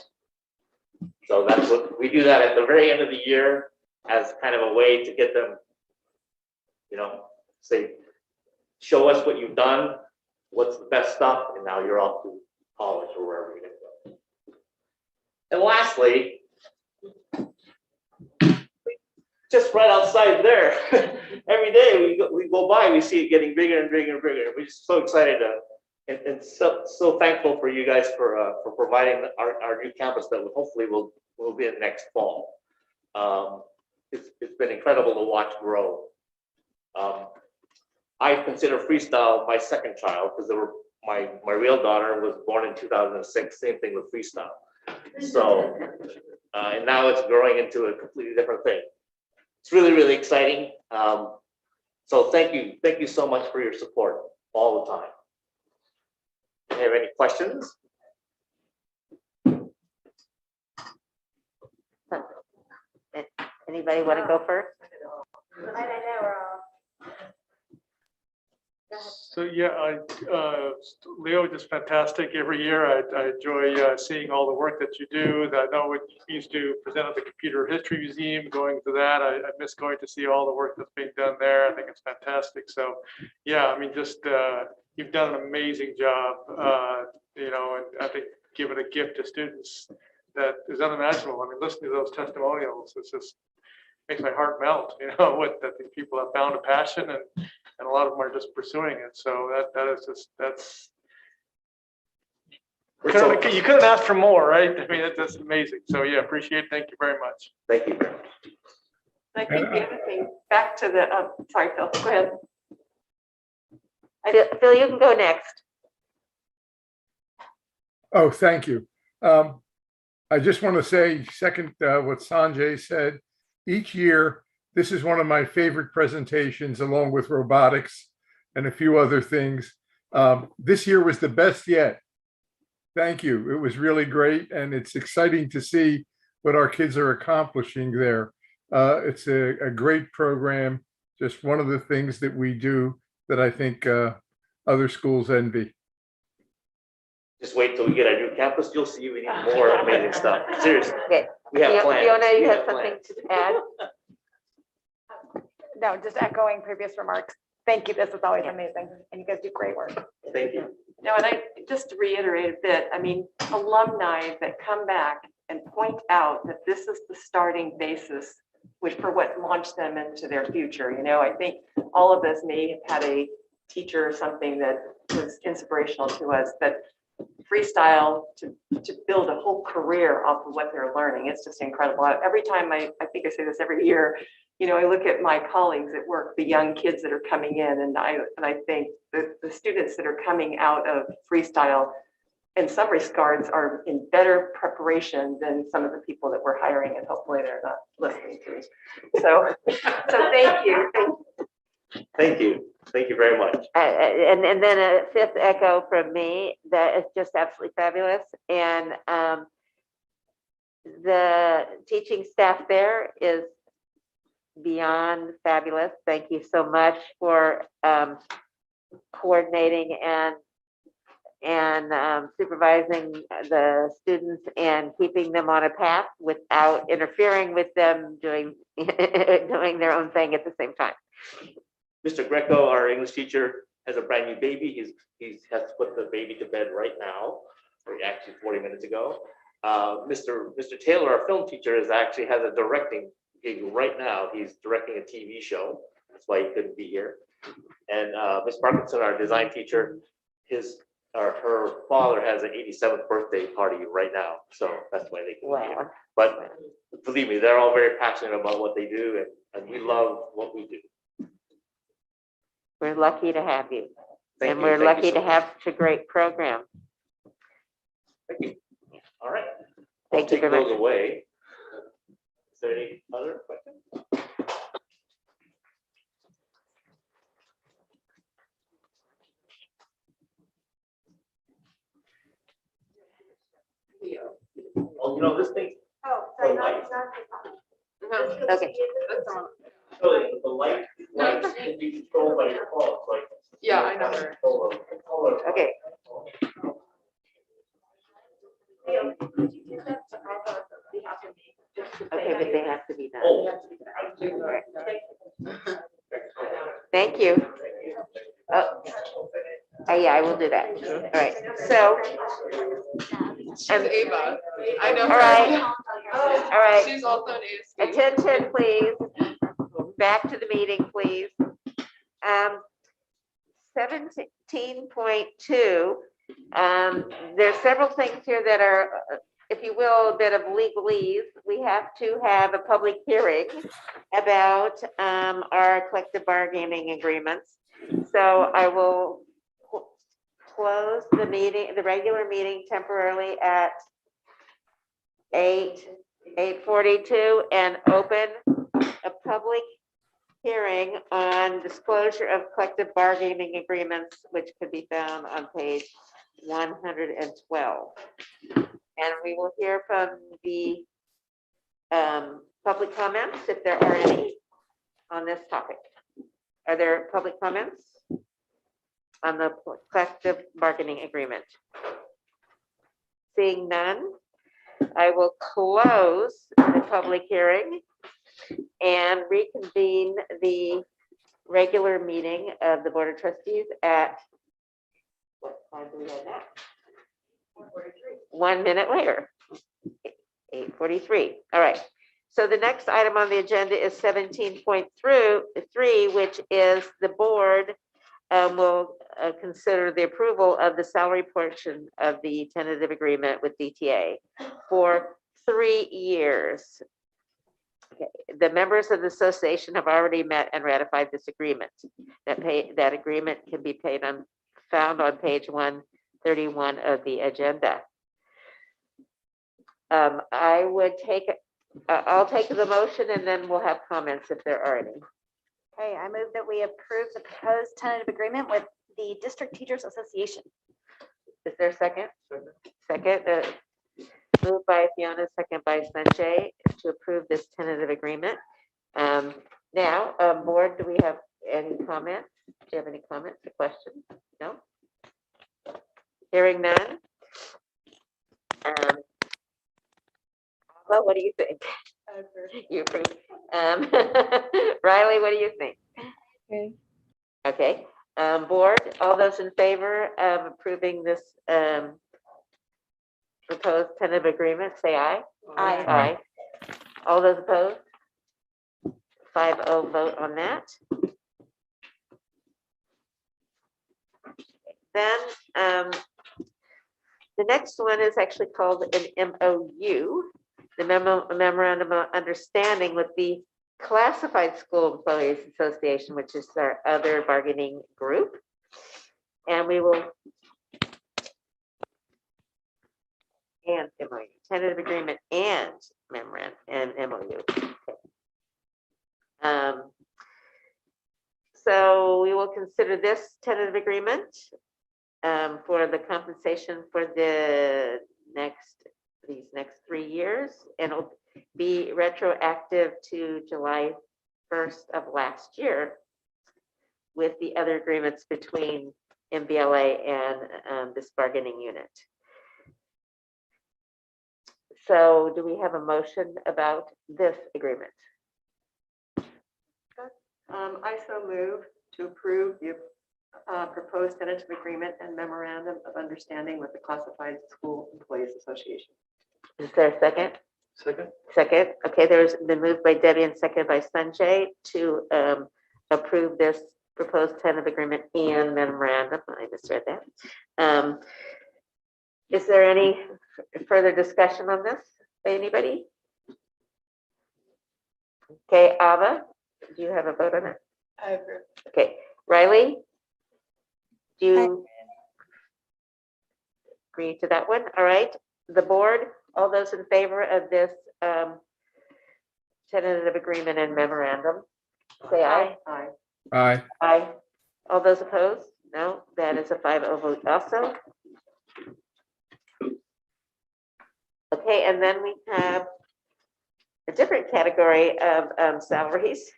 So that's what we do, that at the very end of the year as kind of a way to get them, say, show us what you've done, what's the best stuff, and now you're off to college or wherever you're going to go. And lastly, just right outside there, every day we go by, we see it getting bigger and bigger and bigger. We're just so excited and so thankful for you guys for providing our new campus that hopefully will be in next fall. It's been incredible to watch grow. I consider freestyle my second child because my real daughter was born in 2006. Same thing with freestyle. So and now it's growing into a completely different thing. It's really, really exciting. So thank you so much for your support all the time. Do you have any questions? Anybody want to go first? So yeah, Leo, just fantastic every year. I enjoy seeing all the work that you do. I know when you used to present at the Computer History Museum, going to that, I miss going to see all the work that's being done there. I think it's fantastic. So yeah, I mean, just you've done an amazing job, and I think giving a gift to students that is unimaginable. I mean, listening to those testimonials, it's just makes my heart melt, that these people have found a passion and a lot of them are just pursuing it. So that's you couldn't ask for more, right? I mean, that's amazing. So yeah, appreciate it. Thank you very much. Thank you very much. I think the other thing, back to the, sorry, Phil, go ahead. Phil, you can go next. Oh, thank you. I just want to say, second what Sanjay said, each year, this is one of my favorite presentations, along with robotics and a few other things. This year was the best yet. Thank you. It was really great, and it's exciting to see what our kids are accomplishing there. It's a great program, just one of the things that we do that I think other schools envy. Just wait till we get our new campus. You'll see we need more amazing stuff. Seriously. Okay. We have plans. Fiona, you We have have something plans. to add? No, just echoing previous remarks. Thank you. This is always amazing, and you guys do great work. Thank you. No, and I just to reiterate a bit, I mean, alumni that come back and point out that this is the starting basis which for what launched them into their future. You know, I think all of us may have had a teacher or something that was inspirational to us, but freestyle to build a whole career off of what they're learning. It's just incredible. Every time I think I say this every year, you know, I look at my colleagues at work, the young kids that are coming in, and I think the students that are coming out of freestyle in some regards are in better preparation than some of the people that we're hiring, and hopefully they're not listening to me. So thank you. Thank you. Thank you very much. And then a fifth echo from me that is just absolutely fabulous. And the teaching staff there is beyond fabulous. Thank you so much for coordinating and supervising the students and keeping them on a path without interfering with them doing their own thing at the same time. Mr. Greco, our English teacher, has a brand new baby. He has to put the baby to bed right now, or actually 40 minutes ago. Mr. Taylor, our film teacher, has a directing gig right now. He's directing a TV show. That's why he couldn't be here. And Ms. Parkinson, our design teacher, her father has an 87th birthday party right now, so that's why they couldn't be here. But believe me, they're all very passionate about what they do, and we love what we do. We're lucky to have you. Thank And you. we're Thank you lucky so to much. have such a great program. Thank you. All right. Thank you Take very those much. away. Is there any other questions? Oh, you know, this thing. Oh, sorry, light. Okay. So the light can be controlled by your phone, like. Yeah, I know. Okay. Okay, but they have to be done. Oh. Thank you. Oh, yeah, I will do that. All right, so. Ava. I know All her. right, all right. She's also an ASB. Attention, please. Back to the meeting, please. 17.2, there's several things here that are, if you will, a bit of legalese. We have to have a public hearing about our collective bargaining agreements. So I will close the meeting, the regular meeting temporarily at 8:42 and open a public hearing on disclosure of collective bargaining agreements, which could be found on page 112. And we will hear from the public comments, if there are any, on this topic. Are there public comments on the collective bargaining agreement? Seeing none, I will close the public hearing and reconvene the regular meeting of the Board of Trustees at, what time do we have now? 1 minute later, 8:43. All right. So the next item on the agenda is 17.3, which is the board will consider the approval of the salary portion of the tentative agreement with DTA for 3 years. Okay. The members of the association have already met and ratified this agreement. That agreement can be found on page 131 of the agenda. I'll take the motion and then we'll have comments if there are any. Okay, I move that we approve the proposed tentative agreement with the District Teachers Association. Is there a second? Second, moved by Fiona, second by Sanjay to approve this tentative agreement. Now, board, do we have any comments? Do you have any comments or questions? No? Hearing none. Well, what do you think? You approve. Riley, what do you think? Okay. Okay, Board, all those in favor of approving this proposed tentative agreement, say aye. Aye. Aye. All those opposed? 5-0 vote on that. Then the next one is actually called an MOU, the Memorandum of Understanding with the Classified School Employees Association, which is our other bargaining group. And we will, and MOU, tentative agreement and memorandum and MOU. So we will consider this tentative agreement for the compensation for these next 3 years, and it'll be retroactive to July 1st of last year with the other agreements between MVLA and this bargaining unit. So do we have a motion about this agreement? I so move to approve the proposed tentative agreement and memorandum of understanding with the Classified School Employees Association. Is there a second? Second. Second. Okay, there's been moved by Debbie and seconded by Sanjay to approve this proposed tentative agreement and memorandum. I misread that. Is there any further discussion on this by anybody? Okay, Ava, do you have a vote on it? I agree. Okay, Riley? Do you agree to that one? All right, the board, all those in favor of this tentative agreement and memorandum, say aye. Aye. Aye. Aye. All those opposed? No, that is a 5-0 vote also. Okay, and then we have a different category of salaries,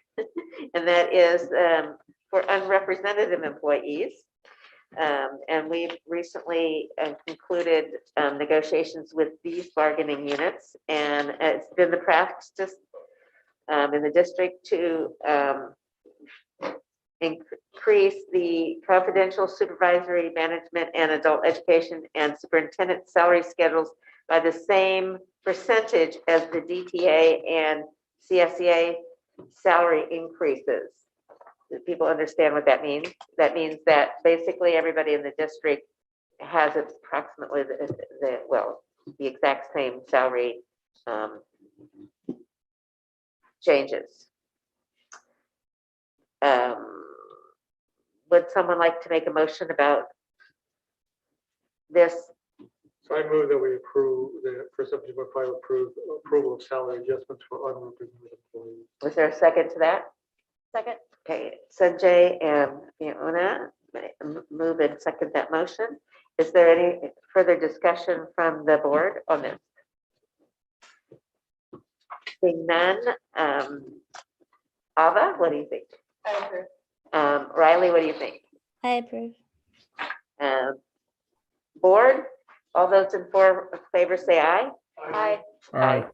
and that is for unrepresented employees. And we've recently concluded negotiations with these bargaining units, and it's been the practice in the district to increase the confidential supervisory management and adult education and superintendent salary schedules by the same percentage as the DTA and CSEA salary increases. Do people understand what that means? That means that basically everybody in the district has approximately the exact same salary changes. Would someone like to make a motion about this? So I move that we approve for 17.5 approval of salary adjustments for unrepresented employees. Was there a second to that? Second. Okay, Sanjay and Fiona move and second that motion. Is there any further discussion from the board on this? Seeing none, Ava, what do you think? I agree. Riley, what do you think? I approve. Board, all those in favor say aye. Aye. Aye.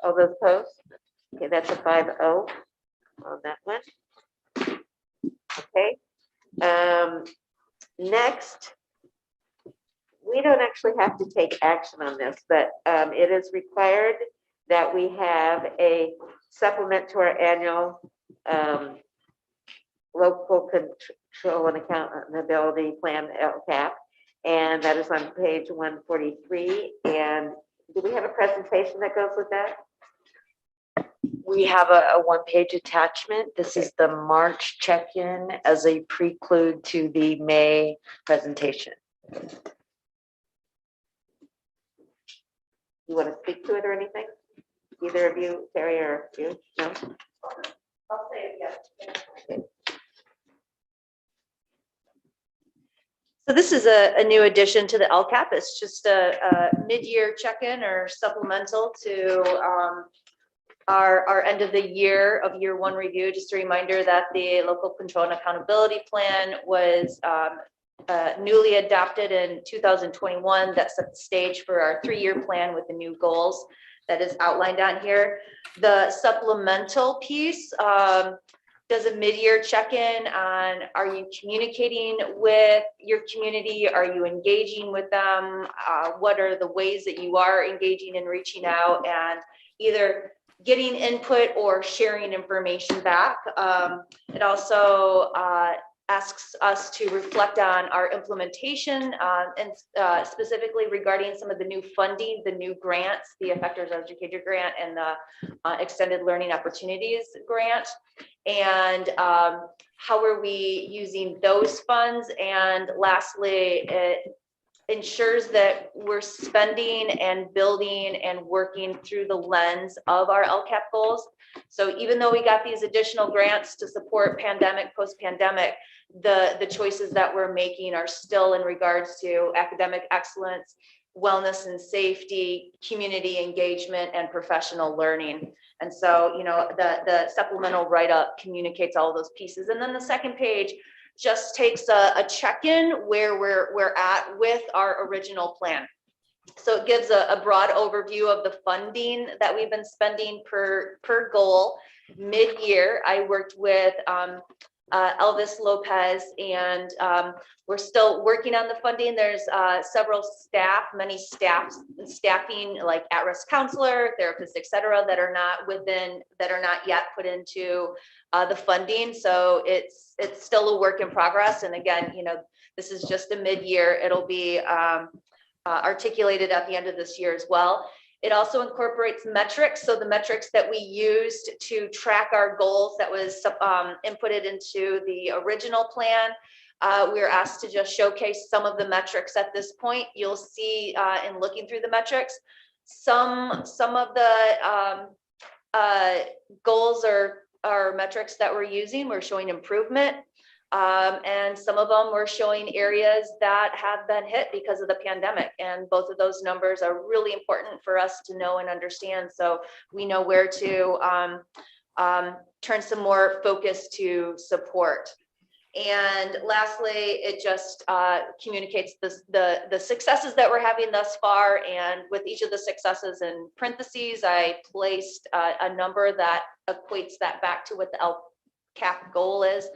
All those opposed? Okay, that's a 5-0 on that one. Okay. Next, we don't actually have to take action on this, but it is required that we have a supplement to our annual local control and accountability plan, LCAP, and that is on page 143. And do we have a presentation that goes with that? We have a one-page attachment. This is the March check-in as a prelude to the May presentation. You want to speak to it or anything? Either of you, Terry or you? No? I'll say it, yes. So this is a new addition to the LCAP. It's just a mid-year check-in or supplemental to our end of the year of year one review. Just a reminder that the local control and accountability plan was newly adopted in 2021. That set the stage for our 3-year plan with the new goals that is outlined on here. The supplemental piece does a mid-year check-in on, are you communicating with your community? Are you engaging with them? What are the ways that you are engaging and reaching out and either getting input or sharing information back? It also asks us to reflect on our implementation and specifically regarding some of the new funding, the new grants, the Effectors Educator Grant and the Extended Learning Opportunities Grant. And how are we using those funds? And lastly, it ensures that we're spending and building and working through the lens of our LCAP goals. So even though we got these additional grants to support pandemic, post-pandemic, the choices that we're making are still in regards to academic excellence, wellness and safety, community engagement, and professional learning. And so, you know, the supplemental write-up communicates all of those pieces. And then the second page just takes a check-in where we're at with our original plan. So it gives a broad overview of the funding that we've been spending per goal. Mid-year, I worked with Elvis Lopez, and we're still working on the funding. There's many staffing like at-risk counselor, therapists, et cetera, that are not yet put into the funding. So it's still a work in progress. And again, you know, this is just a mid-year. It'll be articulated at the end of this year as well. It also incorporates metrics. So the metrics that we used to track our goals that was inputted into the original plan. We were asked to just showcase some of the metrics at this point. You'll see in looking through the metrics, some of the goals or metrics that we're using, we're showing improvement. And some of them were showing areas that have been hit because of the pandemic. And both of those numbers are really important for us to know and understand. So we know where to turn some more focus to support. And lastly, it just communicates the successes that we're having thus far. And with each of the successes in parentheses, I placed a number that equates that back to what the LCAP goal is.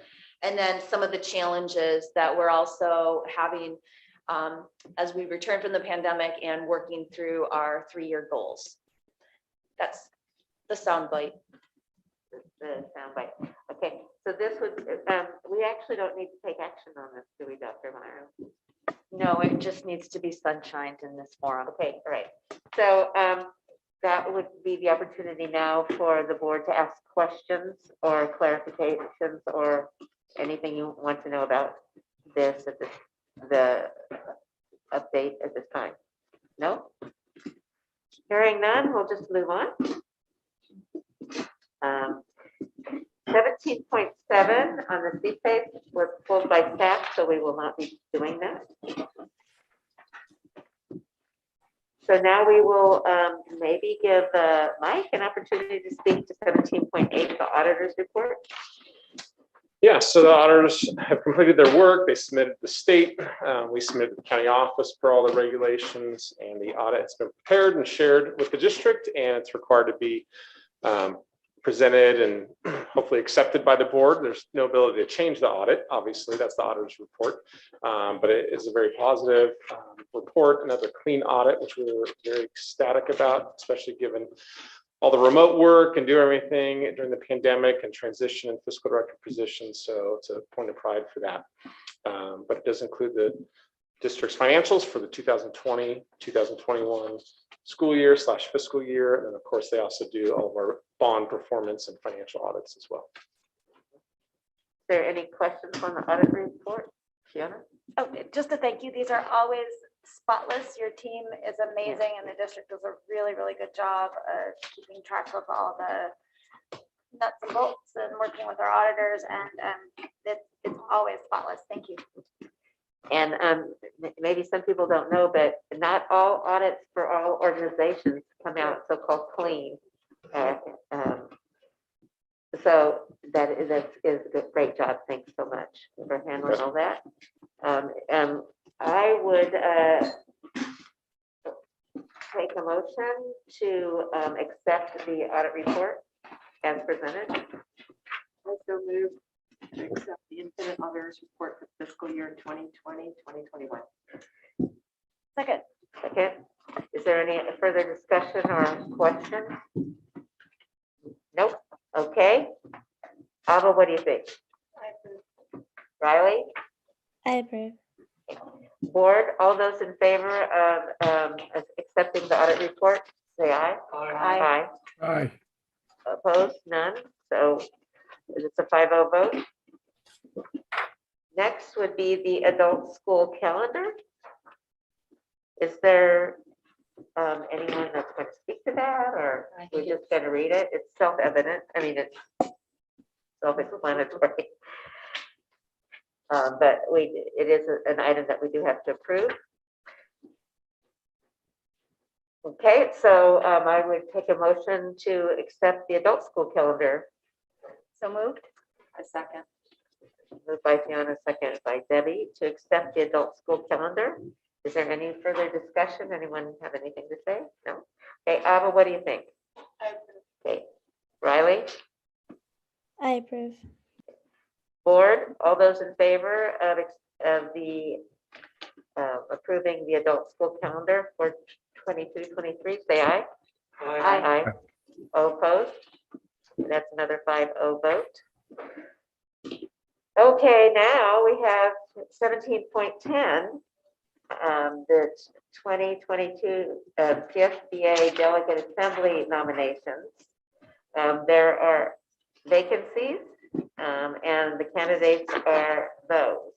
And then some of the challenges that we're also having as we return from the pandemic and working through our 3-year goals. That's the sound bite. The sound bite. Okay, so this would, we actually don't need to take action on this, do we, Dr. Meyer? No, it just needs to be sunshined in this forum. Okay, all right. So that would be the opportunity now for the board to ask questions or clarifications or anything you want to know about this at the update at this time. No? Hearing none, we'll just move on. 17.7 on the CPACE was pulled by staff, so we will not be doing that. So now we will maybe give Mike an opportunity to speak to 17.8, the auditor's report. Yeah, so the auditors have completed their work. They submitted to the state. We submitted to the county office per all the regulations, and the audit has been prepared and shared with the district, and it's required to be presented and hopefully accepted by the board. There's no ability to change the audit. Obviously, that's the auditor's report, but it is a very positive report, another clean audit, which we were very ecstatic about, especially given all the remote work and do everything during the pandemic and transition in fiscal director positions. So it's a point of pride for that. But it does include the district's financials for the 2020, 2021 school year / fiscal year. And then of course, they also do all of our bond performance and financial audits as well. Is there any questions on the audit report? Fiona? Oh, just to thank you. These are always spotless. Your team is amazing, and the district does a really, really good job of keeping track of all the nuts and bolts and working with our auditors, and it's always spotless. Thank you. And maybe some people don't know, but not all audits for all organizations come out so-called clean. So that is a great job. Thanks so much for handling all that. I would take a motion to accept the audit report as presented. I so move to accept the independent auditor's report for fiscal year 2020, 2021. Second. Second, is there any further discussion or question? Nope, okay. Ava, what do you think? Riley? I approve. Board, all those in favor of accepting the audit report, say aye. Aye. Aye. Opposed, none, so it's a 5-0 vote. Next would be the adult school calendar. Is there anyone that's going to speak to that, or we're just going to read it? It's self-evident, I mean, it's self-explanatory. But it is an item that we do have to approve. Okay, so I would take a motion to accept the adult school calendar. So moved. A second. Moved by Fiona, seconded by Debbie, to accept the adult school calendar. Is there any further discussion? Anyone have anything to say? No? Okay, Ava, what do you think? Okay, Riley? I approve. Board, all those in favor of the approving the adult school calendar for 22-23, say aye. Aye. All opposed? That's another 5-0 vote. Okay, now we have 17.10, the 2022 CSBA Delegate Assembly nominations. There are vacancies, and the candidates are those.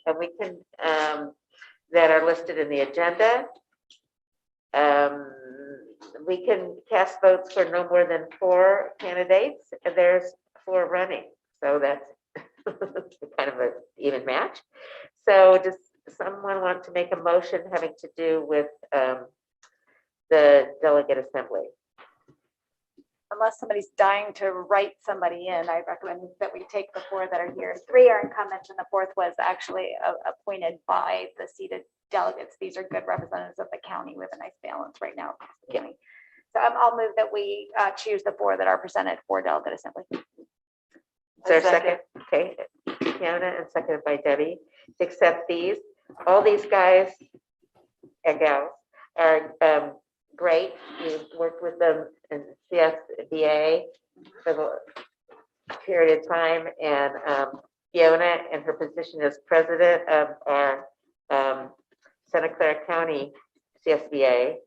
And we can, that are listed in the agenda. We can cast votes for no more than 4 candidates, and there's 4 running. So that's kind of an even match. So does someone want to make a motion having to do with the delegate assembly? Unless somebody's dying to write somebody in, I recommend that we take the 4 that are here. 3 are incumbent, and the 4th was actually appointed by the seated delegates. These are good representatives of the county with a nice balance right now. So I'll move that we choose the 4 that are presented for delegate assembly. Is there a second? Okay, Fiona, and seconded by Debbie, to accept these. All these guys and gals are great. We've worked with them in CSBA for a period of time, and Fiona, in her position as president of our Santa Clara County CSBA,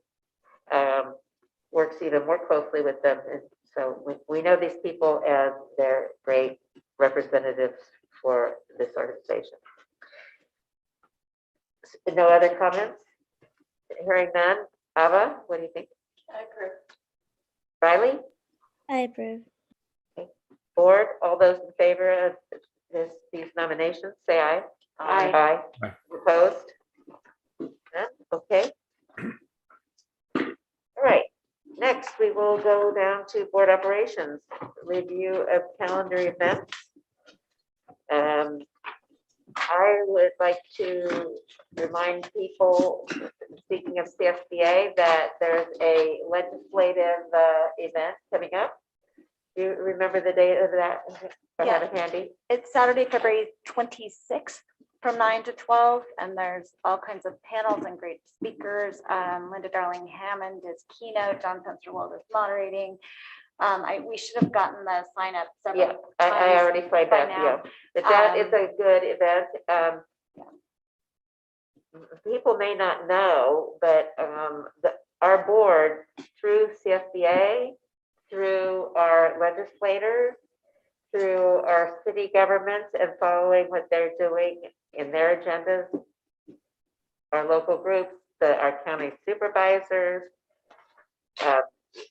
works even more closely with them. And so we know these people, and they're great representatives for this organization. No other comments? Hearing none. Ava, what do you think? I approve. Riley? I approve. Board, all those in favor of these nominations, say aye. Aye. Aye. Opposed? None? Okay. All right. Next, we will go down to board operations, review of calendar events. I would like to remind people, speaking of CSBA, that there's a legislative event coming up. Do you remember the date of that? I have it handy. It's Saturday, February 26th from 9 to 12, and there's all kinds of panels and great speakers. Linda Darling Hammond is keynote, John Fensterwald is moderating. We should have gotten the sign up several times. I already signed by up, now. yeah. But that is a good event. People may not know, but our board, through CSBA, through our legislators, through our city governments, and following what they're doing in their agendas, our local groups, our county supervisors,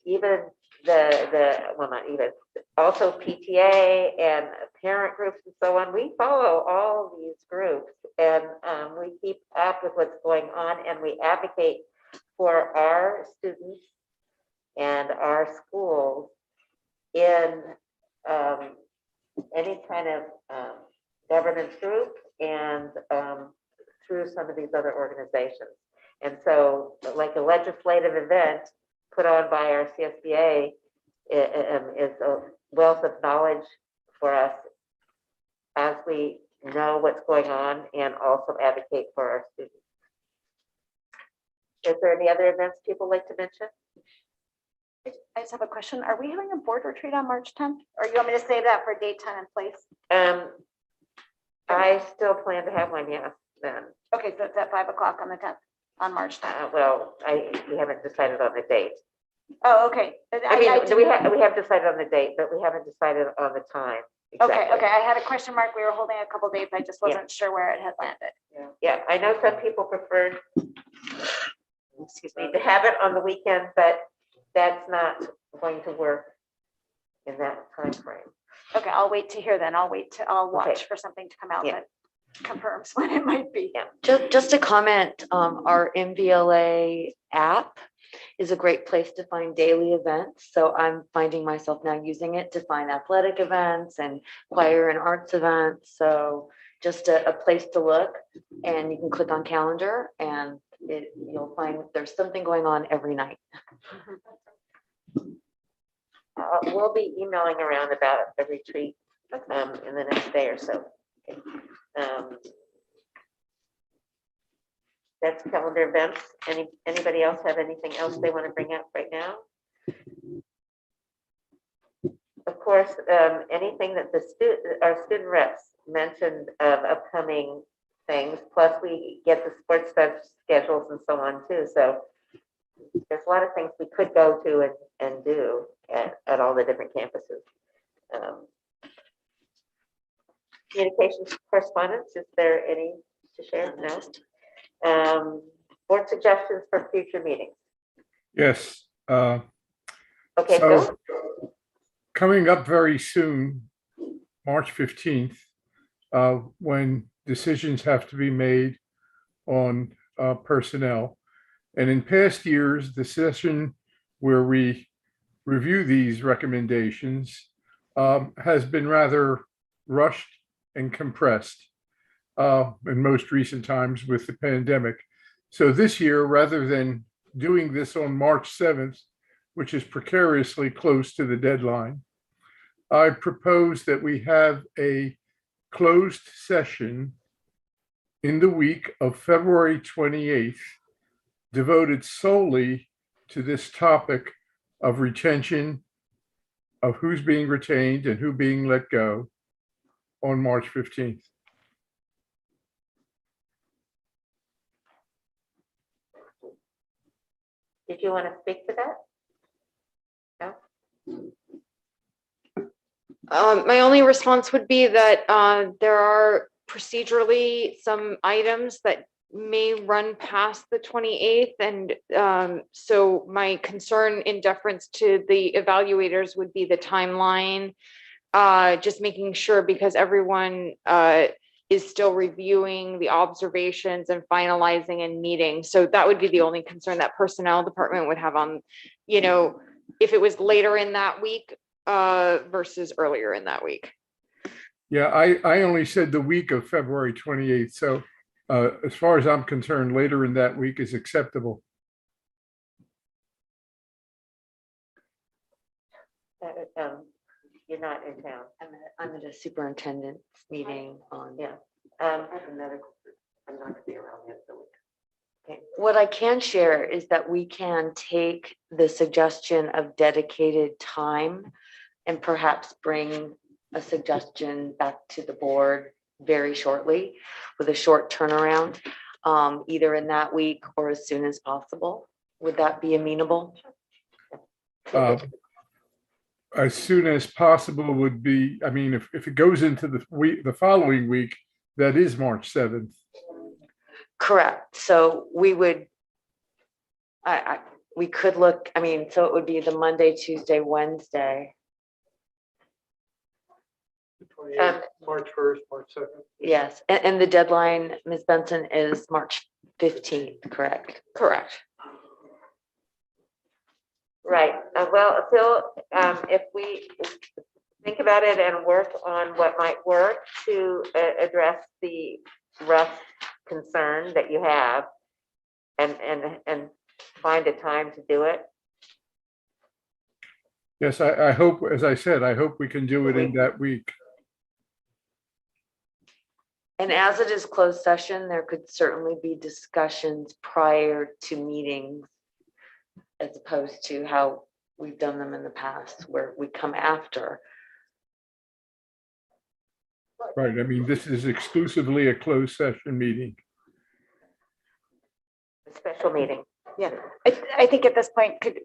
even well, not even, also PTA and parent groups and so on. We follow all these groups, and we keep up with what's going on, and we advocate for our students and our schools in any kind of governance group and through some of these other organizations. And so, like a legislative event put on by our CSBA is a wealth of knowledge for us as we know what's going on and also advocate for our students. Is there any other events people like to mention? I just have a question. Are we having a board retreat on March 10th? Or you want me to save that for date, time, and place? I still plan to have one, yes, then. Okay, so it's at 5 o'clock on the 10th, on March 10th. Well, we haven't decided on the date. Oh, okay. I mean, we have decided on the date, but we haven't decided on the time. Okay, exactly. okay. I had a question mark. We were holding a couple dates. I just wasn't sure where it had landed. Yeah, I know some people preferred, excuse me, to have it on the weekend, but that's not going to work in that time frame. Okay, I'll wait to hear then. I'll watch Okay. for something to come out that confirms when it might be. Just a comment, our MVLA app is a great place to find daily events. So I'm finding myself now using it to find athletic events and choir and arts events. So just a place to look, and you can click on calendar and you'll find there's something going on every night. We'll be emailing around about the retreat in the next day or so. That's calendar events. Anybody else have anything else they want to bring up right now? Of course, anything that our student reps mentioned of upcoming things, plus we get the sports schedules and so on too. So there's a lot of things we could go to and do at all the different campuses. Communications correspondence, is there any to share? No. Board suggestions for future meetings. Yes. Okay, so coming up very soon, March 15th, when decisions have to be made on personnel. And in past years, the session where we review these recommendations has been rather rushed and compressed in most recent times with the pandemic. So this year, rather than doing this on March 7th, which is precariously close to the deadline, I propose that we have a closed session in the week of February 28th, devoted solely to this topic of retention, of who's being retained and who being let go on March 15th. Did you want to speak to that? No? My only response would be that there are procedurally some items that may run past the 28th. And so my concern in deference to the evaluators would be the timeline, just making sure, because everyone is still reviewing the observations and finalizing and meeting. So that would be the only concern that personnel department would have on, if it was later in that week versus earlier in that week. Yeah, I only said the week of February 28th. So as far as I'm concerned, later in that week is acceptable. You're not in town. I'm at a superintendent's meeting on. Yeah. I have a medical, I'm not gonna be around yet. Okay. What I can share is that we can take the suggestion of dedicated time and perhaps bring a suggestion back to the board very shortly with a short turnaround, either in that week or as soon as possible. Would that be amenable? As soon as possible would be, I mean, if it goes into the following week, that is March 7th. Correct. So we would, we could look, I mean, so it would be the Monday, Tuesday, Wednesday. March 1st, March 2nd. Yes, and the deadline, Ms. Benson, is March 15th, correct? Correct. Right. Well, Phil, if we think about it and work on what might work to address the rough concern that you have and find a time to do it. Yes, I hope, as I said, I hope we can do it in that week. And as it is closed session, there could certainly be discussions prior to meetings as opposed to how we've done them in the past where we come after. Right, I mean, this is exclusively a closed session meeting. Special meeting. Yeah, I think at this point, could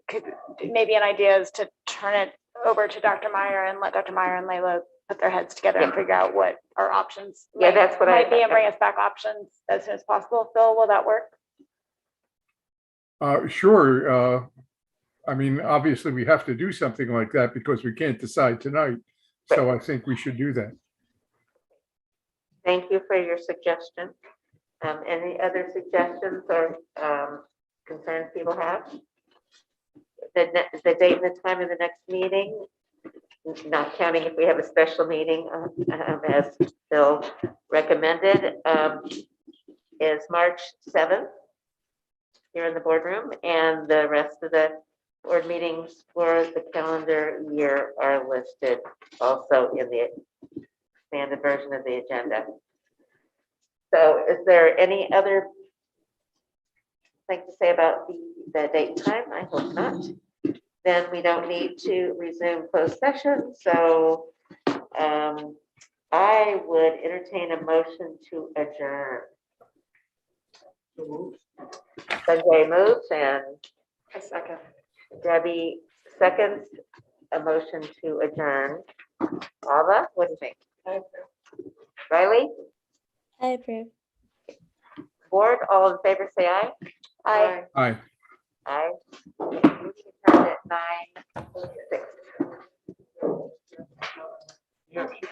maybe an idea is to turn it over to Dr. Meyer and let Dr. Meyer and Layla put their heads together and figure out what our options Yeah, that's what I- might be and bring us back options as soon as possible. Phil, will that work? Sure. I mean, obviously, we have to do something like that because we can't decide tonight. So I think we should do that. Thank you for your suggestion. Any other suggestions or concerns people have? The date and the time of the next meeting, not counting if we have a special meeting, as Phil recommended, is March 7th here in the boardroom, and the rest of the board meetings for the calendar year are listed also in the expanded version of the agenda. So is there any other thing to say about the date and time? I hope not. Then we don't need to resume closed session. So I would entertain a motion to adjourn. Sanjay moves and I second. Debbie seconds a motion to adjourn. Alva, what do you think? Riley? I approve. Board, all in favor, say aye. Aye. Aye. Aye. We adjourned at 9:06.